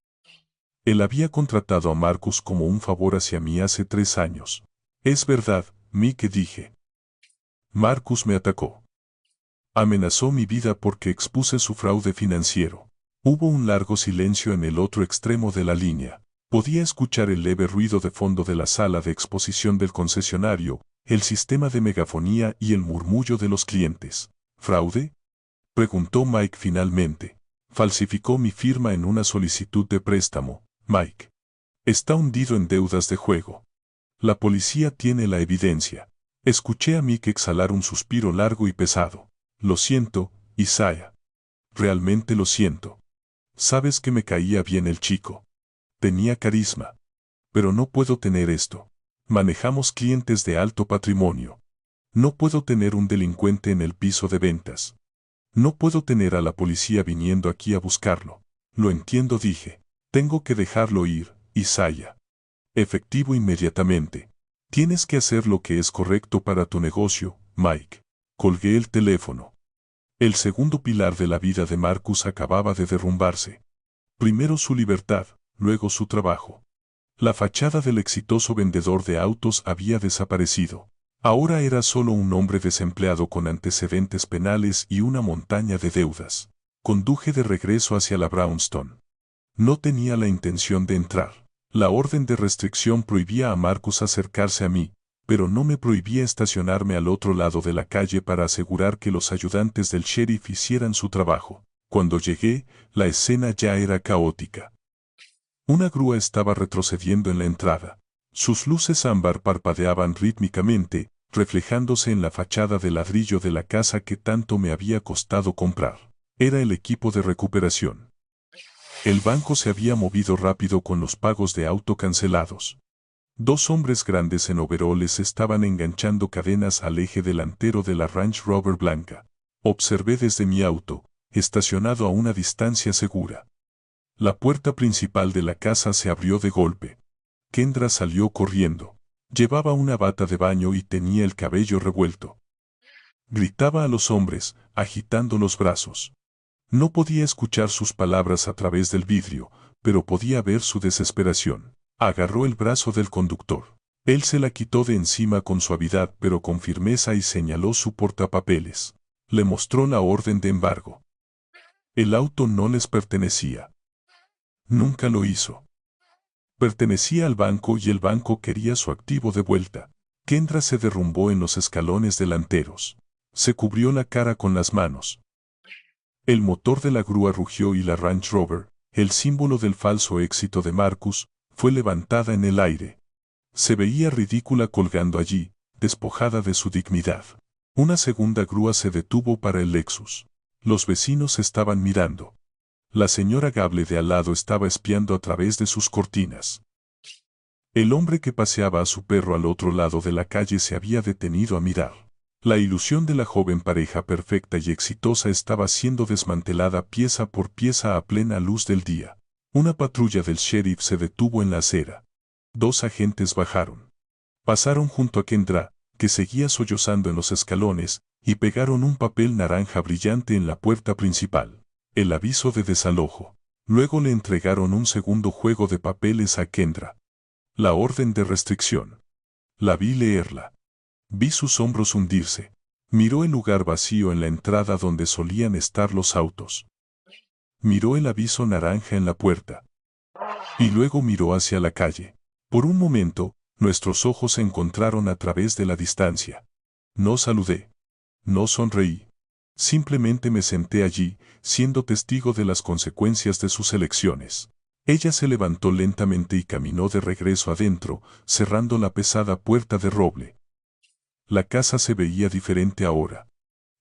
Él había contratado a Marcus como un favor hacia mí hace 3 años. Es verdad, Mike, dije. Marcus me atacó. Amenazó mi vida porque expuse su fraude financiero. Hubo un largo silencio en el otro extremo de la línea. Podía escuchar el leve ruido de fondo de la sala de exposición del concesionario, el sistema de megafonía y el murmullo de los clientes. ¿Fraude?, preguntó Mike finalmente. Falsificó mi firma en una solicitud de préstamo, Mike. Está hundido en deudas de juego. La policía tiene la evidencia. Escuché a Mike exhalar un suspiro largo y pesado. Lo siento, Isaiah. Realmente lo siento. Sabes que me caía bien el chico. Tenía carisma. Pero no puedo tener esto. Manejamos clientes de alto patrimonio. No puedo tener un delincuente en el piso de ventas. No puedo tener a la policía viniendo aquí a buscarlo. Lo entiendo, dije. Tengo que dejarlo ir, Isaiah. Efectivo inmediatamente. Tienes que hacer lo que es correcto para tu negocio, Mike. Colgué el teléfono. El segundo pilar de la vida de Marcus acababa de derrumbarse. Primero su libertad, luego su trabajo. La fachada del exitoso vendedor de autos había desaparecido. Ahora era solo un hombre desempleado con antecedentes penales y una montaña de deudas. Conduje de regreso hacia la Brownstone. No tenía la intención de entrar. La orden de restricción prohibía a Marcus acercarse a mí, pero no me prohibía estacionarme al otro lado de la calle para asegurar que los ayudantes del sheriff hicieran su trabajo. Cuando llegué, la escena ya era caótica. Una grúa estaba retrocediendo en la entrada. Sus luces ámbar parpadeaban rítmicamente, reflejándose en la fachada de ladrillo de la casa que tanto me había costado comprar. Era el equipo de recuperación. El banco se había movido rápido con los pagos de auto cancelados. 2 hombres grandes en overoles estaban enganchando cadenas al eje delantero de la Range Rover blanca. Observé desde mi auto, estacionado a una distancia segura. La puerta principal de la casa se abrió de golpe. Kendra salió corriendo. Llevaba una bata de baño y tenía el cabello revuelto. Gritaba a los hombres, agitando los brazos. No podía escuchar sus palabras a través del vidrio, pero podía ver su desesperación. Agarró el brazo del conductor. Él se la quitó de encima con suavidad pero con firmeza y señaló su portapapeles. Le mostró la orden de embargo. El auto no les pertenecía. Nunca lo hizo. Pertenecía al banco y el banco quería su activo de vuelta. Kendra se derrumbó en los escalones delanteros. Se cubrió la cara con las manos. El motor de la grúa rugió y la Range Rover, el símbolo del falso éxito de Marcus, fue levantada en el aire. Se veía ridícula colgando allí, despojada de su dignidad. Una segunda grúa se detuvo para el Lexus. Los vecinos estaban mirando. La señora Gable de al lado estaba espiando a través de sus cortinas. El hombre que paseaba a su perro al otro lado de la calle se había detenido a mirar. La ilusión de la joven pareja perfecta y exitosa estaba siendo desmantelada pieza por pieza a plena luz del día. Una patrulla del sheriff se detuvo en la acera. 2 agentes bajaron. Pasaron junto a Kendra, que seguía sollozando en los escalones, y pegaron un papel naranja brillante en la puerta principal. El aviso de desalojo. Luego le entregaron un segundo juego de papeles a Kendra. La orden de restricción. La vi leerla. Vi sus hombros hundirse. Miró el lugar vacío en la entrada donde solían estar los autos. Miró el aviso naranja en la puerta. Y luego miró hacia la calle. Por un momento, nuestros ojos se encontraron a través de la distancia. No saludé. No sonreí. Simplemente me senté allí, siendo testigo de las consecuencias de sus elecciones. Ella se levantó lentamente y caminó de regreso adentro, cerrando la pesada puerta de roble. La casa se veía diferente ahora.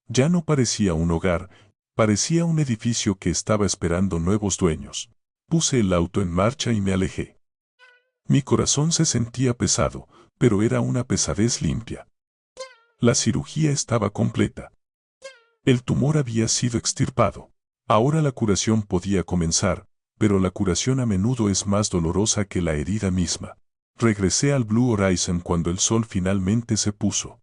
Ya no parecía un hogar, parecía un edificio que estaba esperando nuevos dueños. Puse el auto en marcha y me alejé. Mi corazón se sentía pesado, pero era una pesadez limpia. La cirugía estaba completa. El tumor había sido extirpado. Ahora la curación podía comenzar, pero la curación a menudo es más dolorosa que la herida misma. Regresé al Blue Horizon cuando el sol finalmente se puso.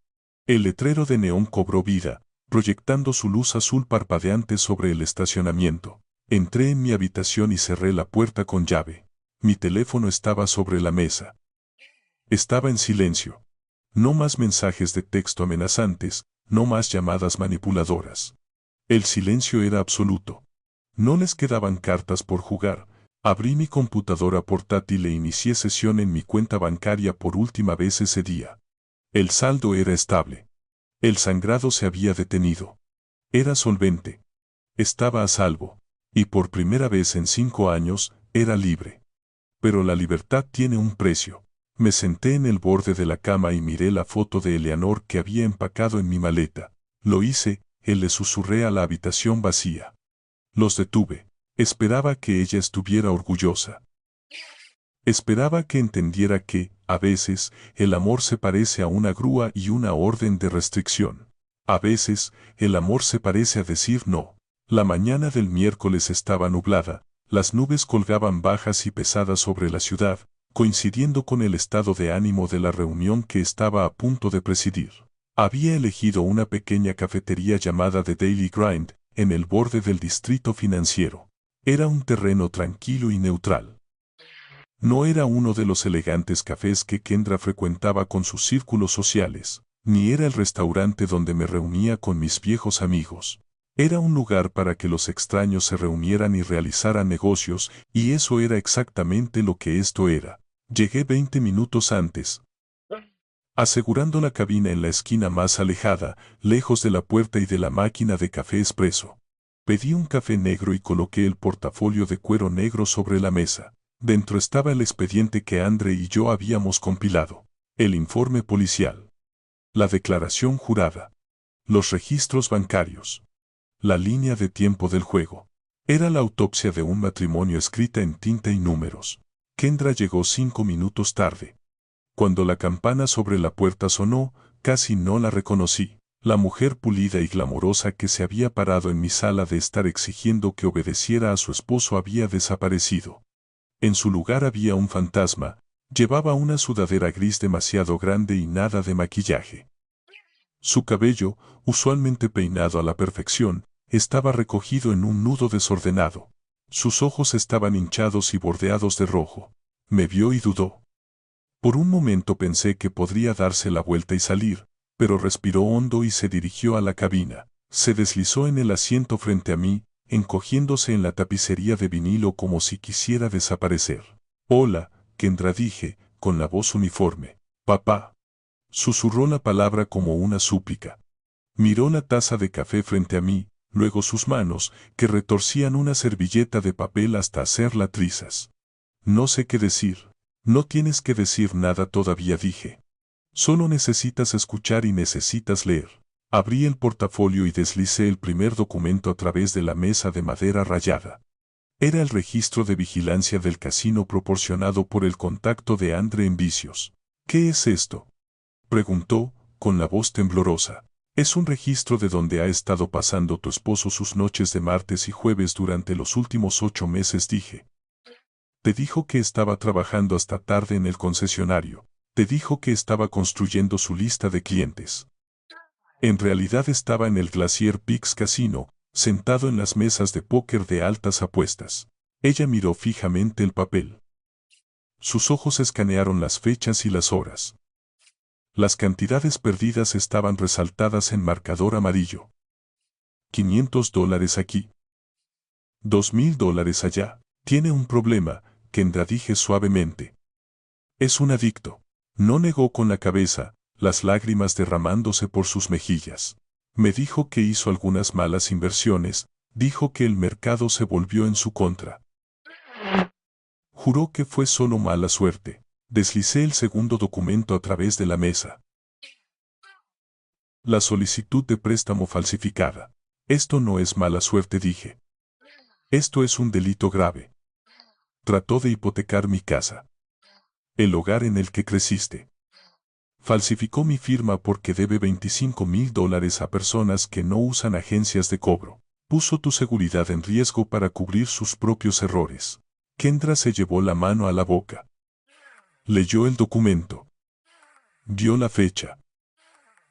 El letrero de neón cobró vida, proyectando su luz azul parpadeante sobre el estacionamiento. Entré en mi habitación y cerré la puerta con llave. Mi teléfono estaba sobre la mesa. Estaba en silencio. No más mensajes de texto amenazantes, no más llamadas manipuladoras. El silencio era absoluto. No les quedaban cartas por jugar. Abrí mi computadora portátil e inicié sesión en mi cuenta bancaria por última vez ese día. El saldo era estable. El sangrado se había detenido. Era solvente. Estaba a salvo. Y por primera vez en 5 años, era libre. Pero la libertad tiene un precio. Me senté en el borde de la cama y miré la foto de Eleanor que había empacado en mi maleta. Lo hice, le susurré a la habitación vacía. Los detuve. Esperaba que ella estuviera orgullosa. Esperaba que entendiera que, a veces, el amor se parece a una grúa y una orden de restricción. A veces, el amor se parece a decir no. La mañana del miércoles estaba nublada, las nubes colgaban bajas y pesadas sobre la ciudad, coincidiendo con el estado de ánimo de la reunión que estaba a punto de presidir. Había elegido una pequeña cafetería llamada The Daily Grind, en el borde del distrito financiero. Era un terreno tranquilo y neutral. No era uno de los elegantes cafés que Kendra frecuentaba con sus círculos sociales, ni era el restaurante donde me reunía con mis viejos amigos. Era un lugar para que los extraños se reunieran y realizaran negocios, y eso era exactamente lo que esto era. Llegué 20 minutos antes, asegurando la cabina en la esquina más alejada, lejos de la puerta y de la máquina de café expreso. Pedí un café negro y coloqué el portafolio de cuero negro sobre la mesa. Dentro estaba el expediente que Andre y yo habíamos compilado, el informe policial, la declaración jurada, los registros bancarios, la línea de tiempo del juego. Era la autopsia de un matrimonio escrita en tinta y números. Kendra llegó 5 minutos tarde. Cuando la campana sobre la puerta sonó, casi no la reconocí. La mujer pulida y glamorosa que se había parado en mi sala de estar exigiendo que obedeciera a su esposo había desaparecido. En su lugar había un fantasma. Llevaba una sudadera gris demasiado grande y nada de maquillaje. Su cabello, usualmente peinado a la perfección, estaba recogido en un nudo desordenado. Sus ojos estaban hinchados y bordeados de rojo. Me vio y dudó. Por un momento pensé que podría darse la vuelta y salir, pero respiró hondo y se dirigió a la cabina. Se deslizó en el asiento frente a mí, encogiéndose en la tapicería de vinilo como si quisiera desaparecer. «Hola», Kendra, dije, con la voz uniforme. «Papá». Susurró la palabra como una súplica. Miró la taza de café frente a mí, luego sus manos, que retorcían una servilleta de papel hasta hacerla trizas. «No sé qué decir». «No tienes que decir nada todavía», dije. «Solo necesitas escuchar y necesitas leer». Abrí el portafolio y deslicé el primer documento a través de la mesa de madera rayada. Era el registro de vigilancia del casino proporcionado por el contacto de Andre en vicios. «¿Qué es esto?», preguntó, con la voz temblorosa. «Es un registro de donde ha estado pasando tu esposo sus noches de martes y jueves durante los últimos 8 meses», dije. Te dijo que estaba trabajando hasta tarde en el concesionario. Te dijo que estaba construyendo su lista de clientes. En realidad estaba en el Glacier Peaks Casino, sentado en las mesas de póker de altas apuestas. Ella miró fijamente el papel. Sus ojos escanearon las fechas y las horas. Las cantidades perdidas estaban resaltadas en marcador amarillo. $500 aquí. $2,000 allá. Tiene un problema, Kendra, dije suavemente. Es un adicto. No negó con la cabeza, las lágrimas derramándose por sus mejillas. Me dijo que hizo algunas malas inversiones, dijo que el mercado se volvió en su contra. Juró que fue solo mala suerte. Deslicé el segundo documento a través de la mesa. La solicitud de préstamo falsificada. Esto no es mala suerte, dije. Esto es un delito grave. Trató de hipotecar mi casa. El hogar en el que creciste. Falsificó mi firma porque debe $25,000 a personas que no usan agencias de cobro. Puso tu seguridad en riesgo para cubrir sus propios errores. Kendra se llevó la mano a la boca. Leyó el documento. Vio la fecha.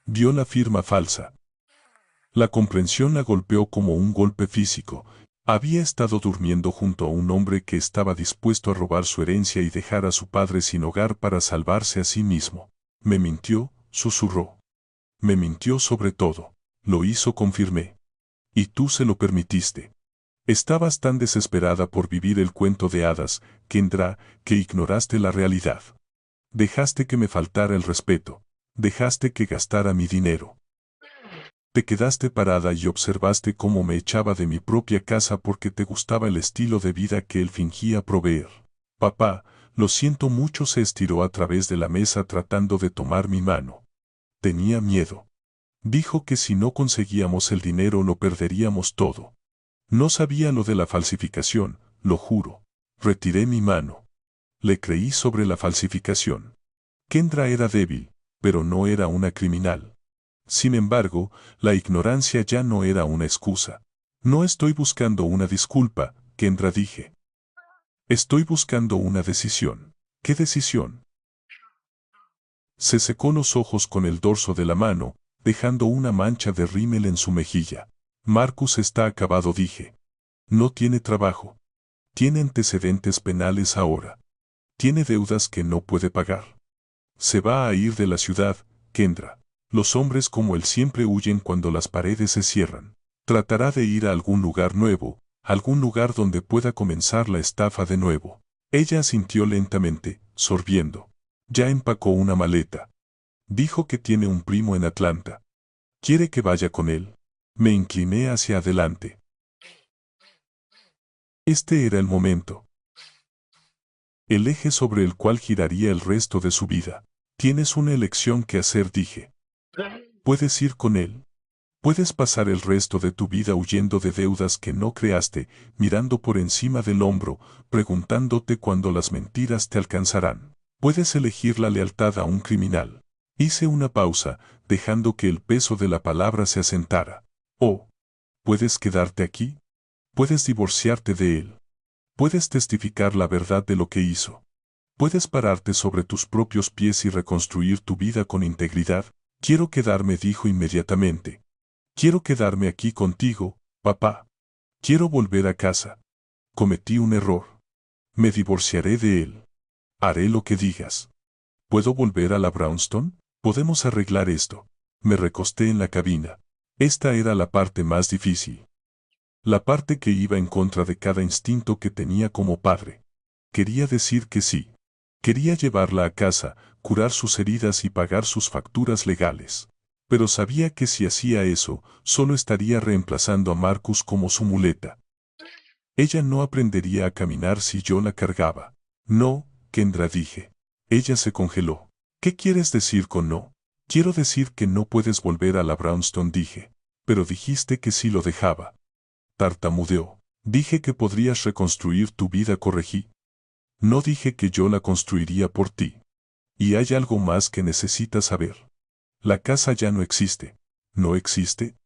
Vio la firma falsa. La comprensión la golpeó como un golpe físico. Había estado durmiendo junto a un hombre que estaba dispuesto a robar su herencia y dejar a su padre sin hogar para salvarse a sí mismo. Me mintió, susurró. Me mintió sobre todo. Lo hizo, confirmé. Y tú se lo permitiste. Estabas tan desesperada por vivir el cuento de hadas, Kendra, que ignoraste la realidad. Dejaste que me faltara el respeto. Dejaste que gastara mi dinero. Te quedaste parada y observaste cómo me echaba de mi propia casa porque te gustaba el estilo de vida que él fingía proveer. Papá, lo siento mucho, se estiró a través de la mesa tratando de tomar mi mano. Tenía miedo. Dijo que si no conseguíamos el dinero lo perderíamos todo. No sabía lo de la falsificación, lo juro. Retiré mi mano. Le creí sobre la falsificación. Kendra era débil, pero no era una criminal. Sin embargo, la ignorancia ya no era una excusa. No estoy buscando una disculpa, Kendra, dije. Estoy buscando una decisión. ¿Qué decisión? Se secó los ojos con el dorso de la mano, dejando una mancha de rímel en su mejilla. Marcus está acabado, dije. No tiene trabajo. Tiene antecedentes penales ahora. Tiene deudas que no puede pagar. Se va a ir de la ciudad, Kendra. Los hombres como él siempre huyen cuando las paredes se cierran. Tratará de ir a algún lugar nuevo, algún lugar donde pueda comenzar la estafa de nuevo. Ella asintió lentamente, sorbiendo. Ya empacó una maleta. Dijo que tiene un primo en Atlanta. ¿Quiere que vaya con él? Me incliné hacia adelante. Este era el momento. El eje sobre el cual giraría el resto de su vida. Tienes una elección que hacer, dije. Puedes ir con él. Puedes pasar el resto de tu vida huyendo de deudas que no creaste, mirando por encima del hombro, preguntándote cuándo las mentiras te alcanzarán. Puedes elegir la lealtad a un criminal. Hice una pausa, dejando que el peso de la palabra se asentara. O puedes quedarte aquí. Puedes divorciarte de él. Puedes testificar la verdad de lo que hizo. Puedes pararte sobre tus propios pies y reconstruir tu vida con integridad. Quiero quedarme, dijo inmediatamente. Quiero quedarme aquí contigo, papá. Quiero volver a casa. Cometí un error. Me divorciaré de él. Haré lo que digas. ¿Puedo volver a la Brownstone? Podemos arreglar esto. Me recosté en la cabina. Esta era la parte más difícil. La parte que iba en contra de cada instinto que tenía como padre. Quería decir que sí. Quería llevarla a casa, curar sus heridas y pagar sus facturas legales. Pero sabía que si hacía eso, solo estaría reemplazando a Marcus como su muleta. Ella no aprendería a caminar si yo la cargaba. No, Kendra, dije. Ella se congeló. ¿Qué quieres decir con no? Quiero decir que no puedes volver a la Brownstone, dije. Pero dijiste que sí lo dejaba. Tartamudeó. Dije que podrías reconstruir tu vida, corregí. No dije que yo la construiría por ti. Y hay algo más que necesitas saber. La casa ya no existe. ¿No existe?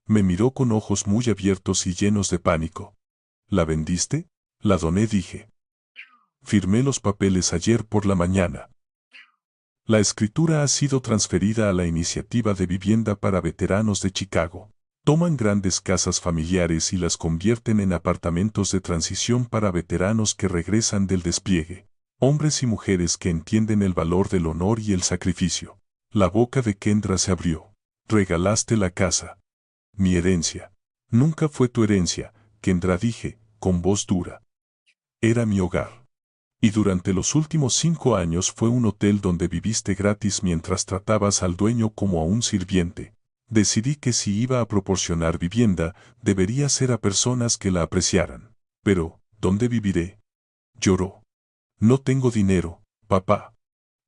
Me miró con ojos muy abiertos y llenos de pánico. ¿La vendiste? La doné, dije. Firmé los papeles ayer por la mañana. La escritura ha sido transferida a la Iniciativa de Vivienda para Veteranos de Chicago. Toman grandes casas familiares y las convierten en apartamentos de transición para veteranos que regresan del despliegue. Hombres y mujeres que entienden el valor del honor y el sacrificio. La boca de Kendra se abrió. Regalaste la casa. Mi herencia. Nunca fue tu herencia, Kendra, dije, con voz dura. Era mi hogar. Y durante los últimos 5 años fue un hotel donde viviste gratis mientras tratabas al dueño como a un sirviente. Decidí que si iba a proporcionar vivienda, debería ser a personas que la apreciaran. Pero, ¿dónde viviré? Lloró. No tengo dinero, papá.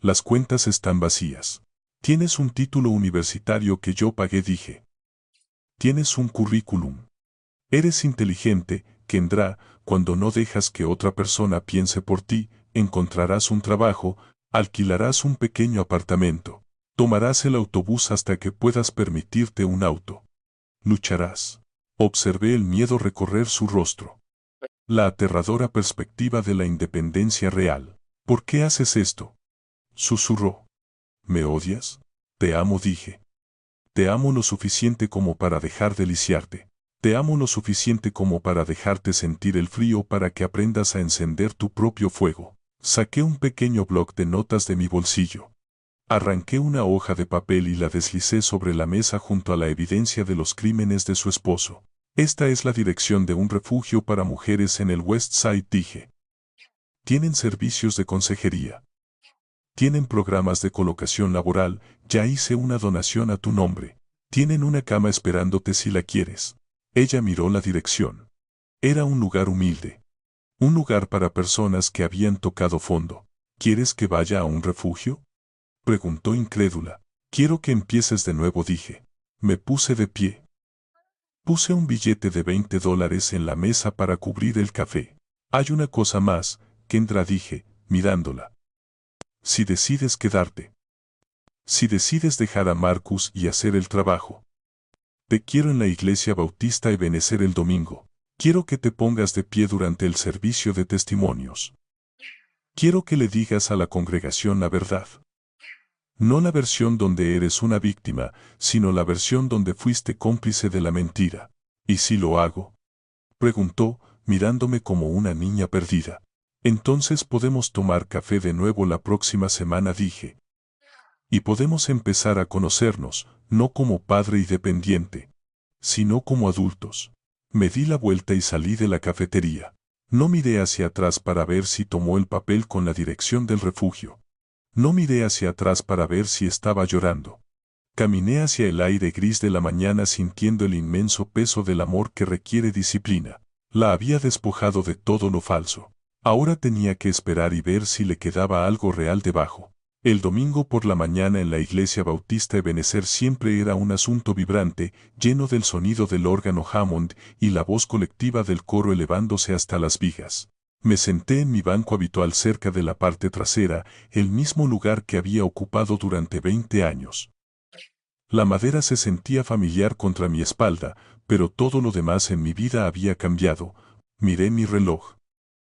Las cuentas están vacías. Tienes un título universitario que yo pagué, dije. Tienes un currículum. Eres inteligente, Kendra. Cuando no dejas que otra persona piense por ti, encontrarás un trabajo, alquilarás un pequeño apartamento, tomarás el autobús hasta que puedas permitirte un auto. Lucharás. Observé el miedo recorrer su rostro. La aterradora perspectiva de la independencia real. ¿Por qué haces esto? Susurró. ¿Me odias? Te amo, dije. Te amo lo suficiente como para dejar de lisiarte. Te amo lo suficiente como para dejarte sentir el frío para que aprendas a encender tu propio fuego. Saqué un pequeño bloc de notas de mi bolsillo. Arranqué una hoja de papel y la deslicé sobre la mesa junto a la evidencia de los crímenes de su esposo. Esta es la dirección de un refugio para mujeres en el West Side, dije. Tienen servicios de consejería. Tienen programas de colocación laboral, ya hice una donación a tu nombre. Tienen una cama esperándote si la quieres. Ella miró la dirección. Era un lugar humilde. Un lugar para personas que habían tocado fondo. ¿Quieres que vaya a un refugio? Preguntó incrédula. Quiero que empieces de nuevo, dije. Me puse de pie. Puse un billete de $20 en la mesa para cubrir el café. Hay una cosa más, Kendra, dije, mirándola. Si decides quedarte. Si decides dejar a Marcus y hacer el trabajo. Te quiero en la iglesia bautista Ebenezer el domingo. Quiero que te pongas de pie durante el servicio de testimonios. Quiero que le digas a la congregación la verdad. No la versión donde eres una víctima, sino la versión donde fuiste cómplice de la mentira. ¿Y si lo hago? Preguntó, mirándome como una niña perdida. Entonces podemos tomar café de nuevo la próxima semana, dije. Y podemos empezar a conocernos, no como padre y dependiente, sino como adultos. Me di la vuelta y salí de la cafetería. No miré hacia atrás para ver si tomó el papel con la dirección del refugio. No miré hacia atrás para ver si estaba llorando. Caminé hacia el aire gris de la mañana sintiendo el inmenso peso del amor que requiere disciplina. La había despojado de todo lo falso. Ahora tenía que esperar y ver si le quedaba algo real debajo. El domingo por la mañana en la iglesia bautista Ebenezer siempre era un asunto vibrante, lleno del sonido del órgano Hammond y la voz colectiva del coro elevándose hasta las vigas. Me senté en mi banco habitual cerca de la parte trasera, el mismo lugar que había ocupado durante 20 años. La madera se sentía familiar contra mi espalda, pero todo lo demás en mi vida había cambiado. Miré mi reloj.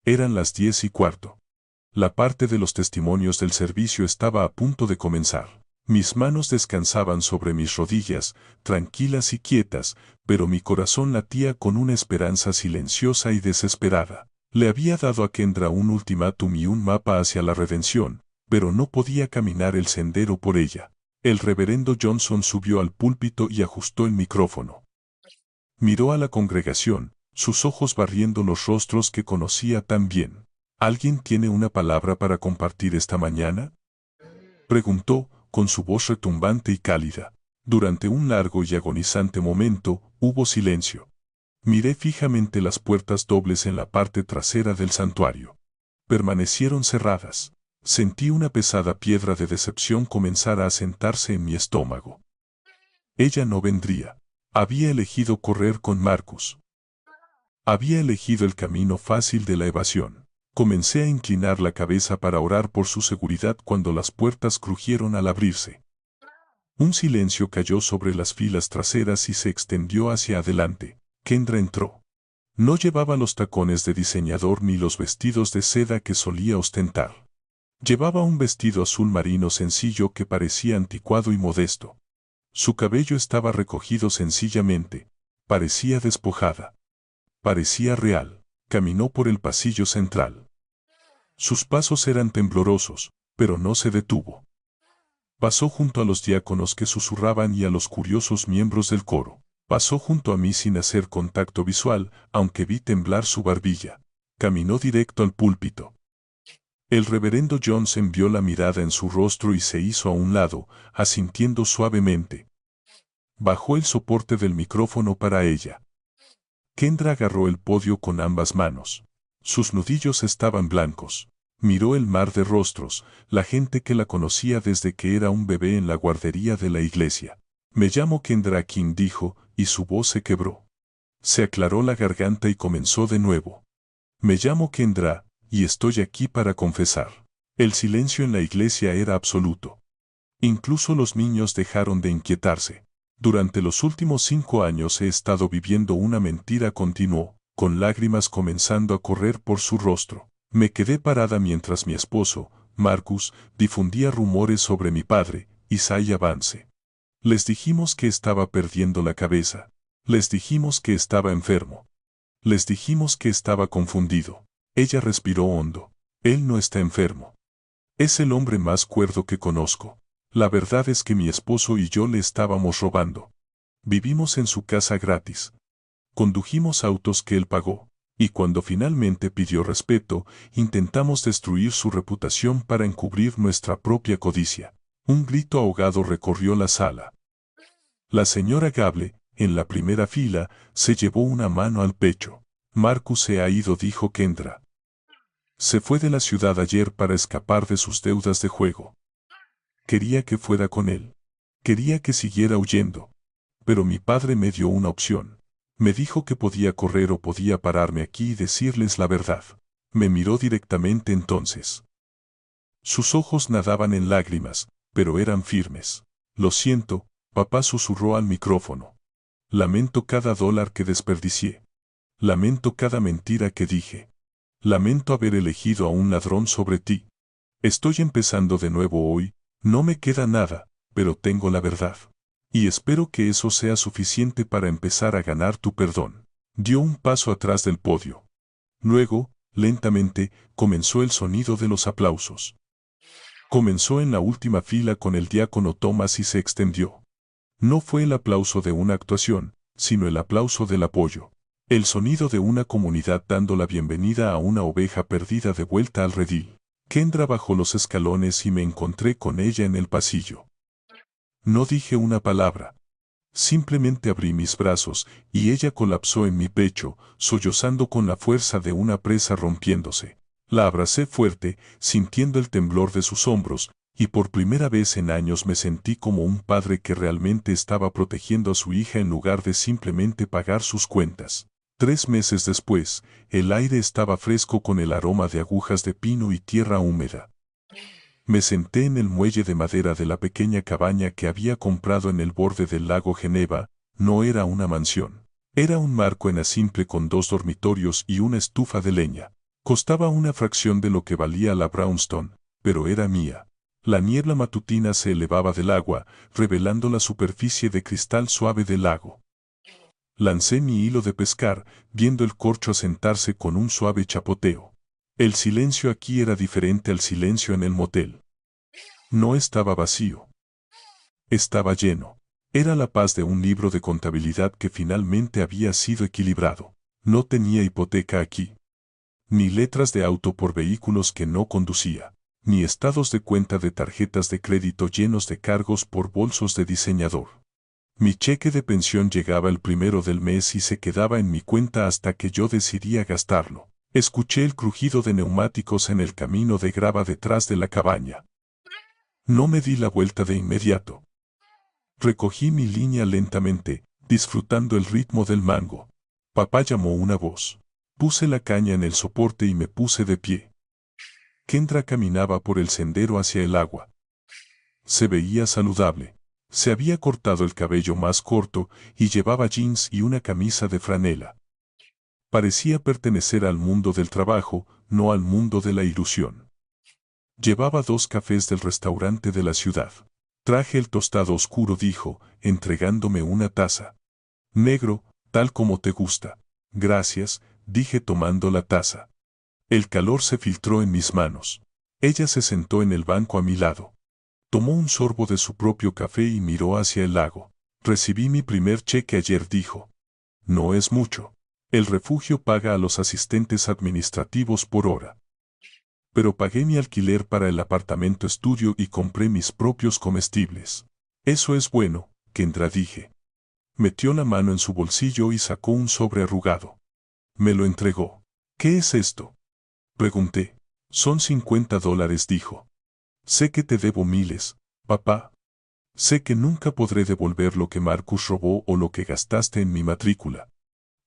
Eran las 10:15. La parte de los testimonios del servicio estaba a punto de comenzar. Mis manos descansaban sobre mis rodillas, tranquilas y quietas, pero mi corazón latía con una esperanza silenciosa y desesperada. Le había dado a Kendra un ultimátum y un mapa hacia la redención, pero no podía caminar el sendero por ella. El reverendo Johnson subió al púlpito y ajustó el micrófono. Miró a la congregación, sus ojos barriendo los rostros que conocía tan bien. ¿Alguien tiene una palabra para compartir esta mañana? Preguntó, con su voz retumbante y cálida. Durante un largo y agonizante momento, hubo silencio. Miré fijamente las puertas dobles en la parte trasera del santuario. Permanecieron cerradas. Sentí una pesada piedra de decepción comenzar a asentarse en mi estómago. Ella no vendría. Había elegido correr con Marcus. Había elegido el camino fácil de la evasión. Comencé a inclinar la cabeza para orar por su seguridad cuando las puertas crujieron al abrirse. Un silencio cayó sobre las filas traseras y se extendió hacia adelante. Kendra entró. No llevaba los tacones de diseñador ni los vestidos de seda que solía ostentar. Llevaba un vestido azul marino sencillo que parecía anticuado y modesto. Su cabello estaba recogido sencillamente. Parecía despojada. Parecía real. Caminó por el pasillo central. Sus pasos eran temblorosos, pero no se detuvo. Pasó junto a los diáconos que susurraban y a los curiosos miembros del coro. Pasó junto a mí sin hacer contacto visual, aunque vi temblar su barbilla. Caminó directo al púlpito. El reverendo Jones envió la mirada en su rostro y se hizo a un lado, asintiendo suavemente. Bajó el soporte del micrófono para ella. Kendra agarró el podio con ambas manos. Sus nudillos estaban blancos. Miró el mar de rostros, la gente que la conocía desde que era un bebé en la guardería de la iglesia. Me llamo Kendra King, dijo, y su voz se quebró. Se aclaró la garganta y comenzó de nuevo. Me llamo Kendra, y estoy aquí para confesar. El silencio en la iglesia era absoluto. Incluso los niños dejaron de inquietarse. Durante los últimos 5 años he estado viviendo una mentira, continuó, con lágrimas comenzando a correr por su rostro. Me quedé parada mientras mi esposo, Marcus, difundía rumores sobre mi padre, Isaiah Vance. Les dijimos que estaba perdiendo la cabeza. Les dijimos que estaba enfermo. Les dijimos que estaba confundido. Ella respiró hondo. Él no está enfermo. Es el hombre más cuerdo que conozco. La verdad es que mi esposo y yo le estábamos robando. Vivimos en su casa gratis. Condujimos autos que él pagó. Y cuando finalmente pidió respeto, intentamos destruir su reputación para encubrir nuestra propia codicia. Un grito ahogado recorrió la sala. La señora Gable, en la primera fila, se llevó una mano al pecho. Marcus se ha ido, dijo Kendra. Se fue de la ciudad ayer para escapar de sus deudas de juego. Quería que fuera con él. Quería que siguiera huyendo. Pero mi padre me dio una opción. Me dijo que podía correr o podía pararme aquí y decirles la verdad. Me miró directamente entonces. Sus ojos nadaban en lágrimas, pero eran firmes. Lo siento, papá, susurró al micrófono. Lamento cada dólar que desperdicié. Lamento cada mentira que dije. Lamento haber elegido a un ladrón sobre ti. Estoy empezando de nuevo hoy, no me queda nada, pero tengo la verdad. Y espero que eso sea suficiente para empezar a ganar tu perdón. Dio un paso atrás del podio. Luego, lentamente, comenzó el sonido de los aplausos. Comenzó en la última fila con el diácono Thomas y se extendió. No fue el aplauso de una actuación, sino el aplauso del apoyo. El sonido de una comunidad dando la bienvenida a una oveja perdida de vuelta al redil. Kendra bajó los escalones y me encontré con ella en el pasillo. No dije una palabra. Simplemente abrí mis brazos y ella colapsó en mi pecho, sollozando con la fuerza de una presa rompiéndose. La abracé fuerte, sintiendo el temblor de sus hombros, y por primera vez en años me sentí como un padre que realmente estaba protegiendo a su hija en lugar de simplemente pagar sus cuentas. 3 meses después, el aire estaba fresco con el aroma de agujas de pino y tierra húmeda. Me senté en el muelle de madera de la pequeña cabaña que había comprado en el borde del lago Geneva. No era una mansión. Era un marco en simple con 2 dormitorios y una estufa de leña. Costaba una fracción de lo que valía la Brownstone, pero era mía. La niebla matutina se elevaba del agua, revelando la superficie de cristal suave del lago. Lancé mi hilo de pescar, viendo el corcho asentarse con un suave chapoteo. El silencio aquí era diferente al silencio en el motel. No estaba vacío. Estaba lleno. Era la paz de un libro de contabilidad que finalmente había sido equilibrado. No tenía hipoteca aquí. Ni letras de auto por vehículos que no conducía. Ni estados de cuenta de tarjetas de crédito llenos de cargos por bolsos de diseñador. Mi cheque de pensión llegaba el 1 del mes y se quedaba en mi cuenta hasta que yo decidía gastarlo. Escuché el crujido de neumáticos en el camino de grava detrás de la cabaña. No me di la vuelta de inmediato. Recogí mi línea lentamente, disfrutando el ritmo del mango. Papá llamó una voz. Puse la caña en el soporte y me puse de pie. Kendra caminaba por el sendero hacia el agua. Se veía saludable. Se había cortado el cabello más corto y llevaba jeans y una camisa de franela. Parecía pertenecer al mundo del trabajo, no al mundo de la ilusión. Llevaba 2 cafés del restaurante de la ciudad. Traje el tostado oscuro, dijo, entregándome una taza. Negro, tal como te gusta. Gracias, dije tomando la taza. El calor se filtró en mis manos. Ella se sentó en el banco a mi lado. Tomó un sorbo de su propio café y miró hacia el lago. Recibí mi primer cheque ayer, dijo. No es mucho. El refugio paga a los asistentes administrativos por hora. Pero pagué mi alquiler para el apartamento estudio y compré mis propios comestibles. Eso es bueno, Kendra, dije. Metió la mano en su bolsillo y sacó un sobre arrugado. Me lo entregó. ¿Qué es esto?, pregunté. Son $50, dijo. Sé que te debo miles, papá. Sé que nunca podré devolver lo que Marcus robó o lo que gastaste en mi matrícula.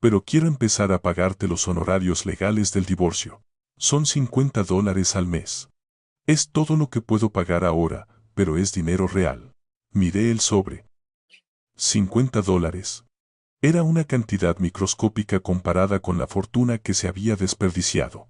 Pero quiero empezar a pagarte los honorarios legales del divorcio. Son $50 al mes. Es todo lo que puedo pagar ahora, pero es dinero real. Miré el sobre. $50. Era una cantidad microscópica comparada con la fortuna que se había desperdiciado.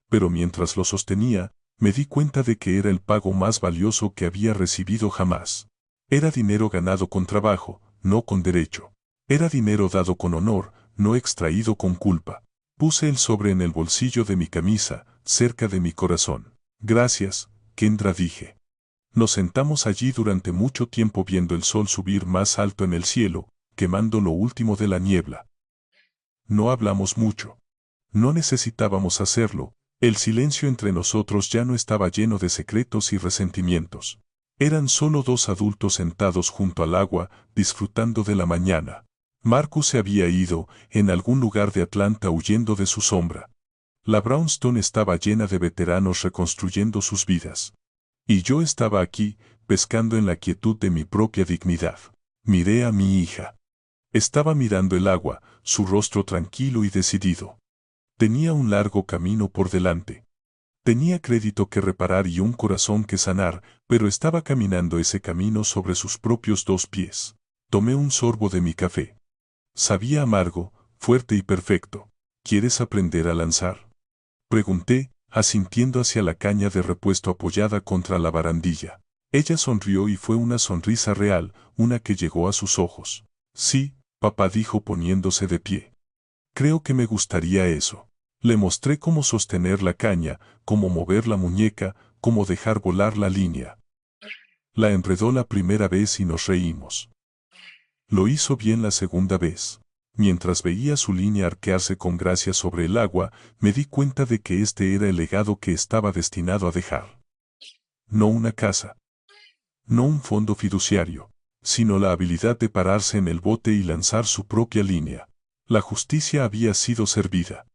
Pero mientras lo sostenía, me di cuenta de que era el pago más valioso que había recibido jamás. Era dinero ganado con trabajo, no con derecho. Era dinero dado con honor, no extraído con culpa. Puse el sobre en el bolsillo de mi camisa, cerca de mi corazón. Gracias, Kendra, dije. Nos sentamos allí durante mucho tiempo viendo el sol subir más alto en el cielo, quemando lo último de la niebla. No hablamos mucho. No necesitábamos hacerlo. El silencio entre nosotros ya no estaba lleno de secretos y resentimientos. Eran solo 2 adultos sentados junto al agua, disfrutando de la mañana. Marcus se había ido, en algún lugar de Atlanta, huyendo de su sombra. La Brownstone estaba llena de veteranos reconstruyendo sus vidas. Y yo estaba aquí, pescando en la quietud de mi propia dignidad. Miré a mi hija. Estaba mirando el agua, su rostro tranquilo y decidido. Tenía un largo camino por delante. Tenía crédito que reparar y un corazón que sanar, pero estaba caminando ese camino sobre sus propios 2 pies. Tomé un sorbo de mi café. Sabía amargo, fuerte y perfecto. ¿Quieres aprender a lanzar?, pregunté, asintiendo hacia la caña de repuesto apoyada contra la barandilla. Ella sonrió y fue una sonrisa real, una que llegó a sus ojos. Sí, papá, dijo poniéndose de pie. Creo que me gustaría eso. Le mostré cómo sostener la caña, cómo mover la muñeca, cómo dejar volar la línea. La enredó la primera vez y nos reímos. Lo hizo bien la segunda vez. Mientras veía su línea arquearse con gracia sobre el agua, me di cuenta de que este era el legado que estaba destinado a dejar. No una casa. No un fondo fiduciario, sino la habilidad de pararse en el bote y lanzar su propia línea. La justicia había sido servida.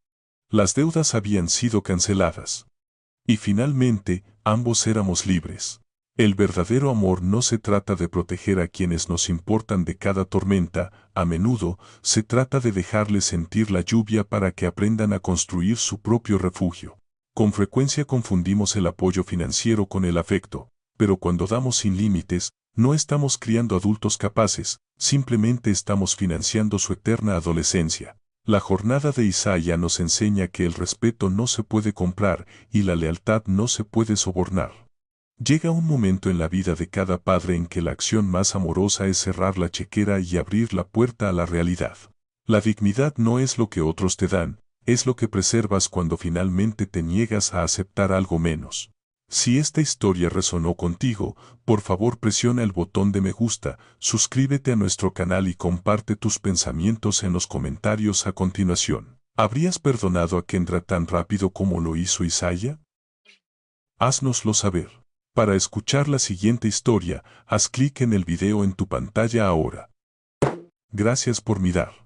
Las deudas habían sido canceladas. Y finalmente, ambos éramos libres. El verdadero amor no se trata de proteger a quienes nos importan de cada tormenta, a menudo se trata de dejarles sentir la lluvia para que aprendan a construir su propio refugio. Con frecuencia confundimos el apoyo financiero con el afecto, pero cuando damos sin límites, no estamos criando adultos capaces, simplemente estamos financiando su eterna adolescencia. La jornada de Isaiah nos enseña que el respeto no se puede comprar y la lealtad no se puede sobornar. Llega un momento en la vida de cada padre en que la acción más amorosa es cerrar la chequera y abrir la puerta a la realidad. La dignidad no es lo que otros te dan, es lo que preservas cuando finalmente te niegas a aceptar algo menos. Si esta historia resonó contigo, por favor presiona el botón de me gusta, suscríbete a nuestro canal y comparte tus pensamientos en los comentarios a continuación. ¿Habrías perdonado a Kendra tan rápido como lo hizo Isaiah? Haznoslo saber. Para escuchar la siguiente historia, haz clic en el video en tu pantalla ahora. Gracias por mirar.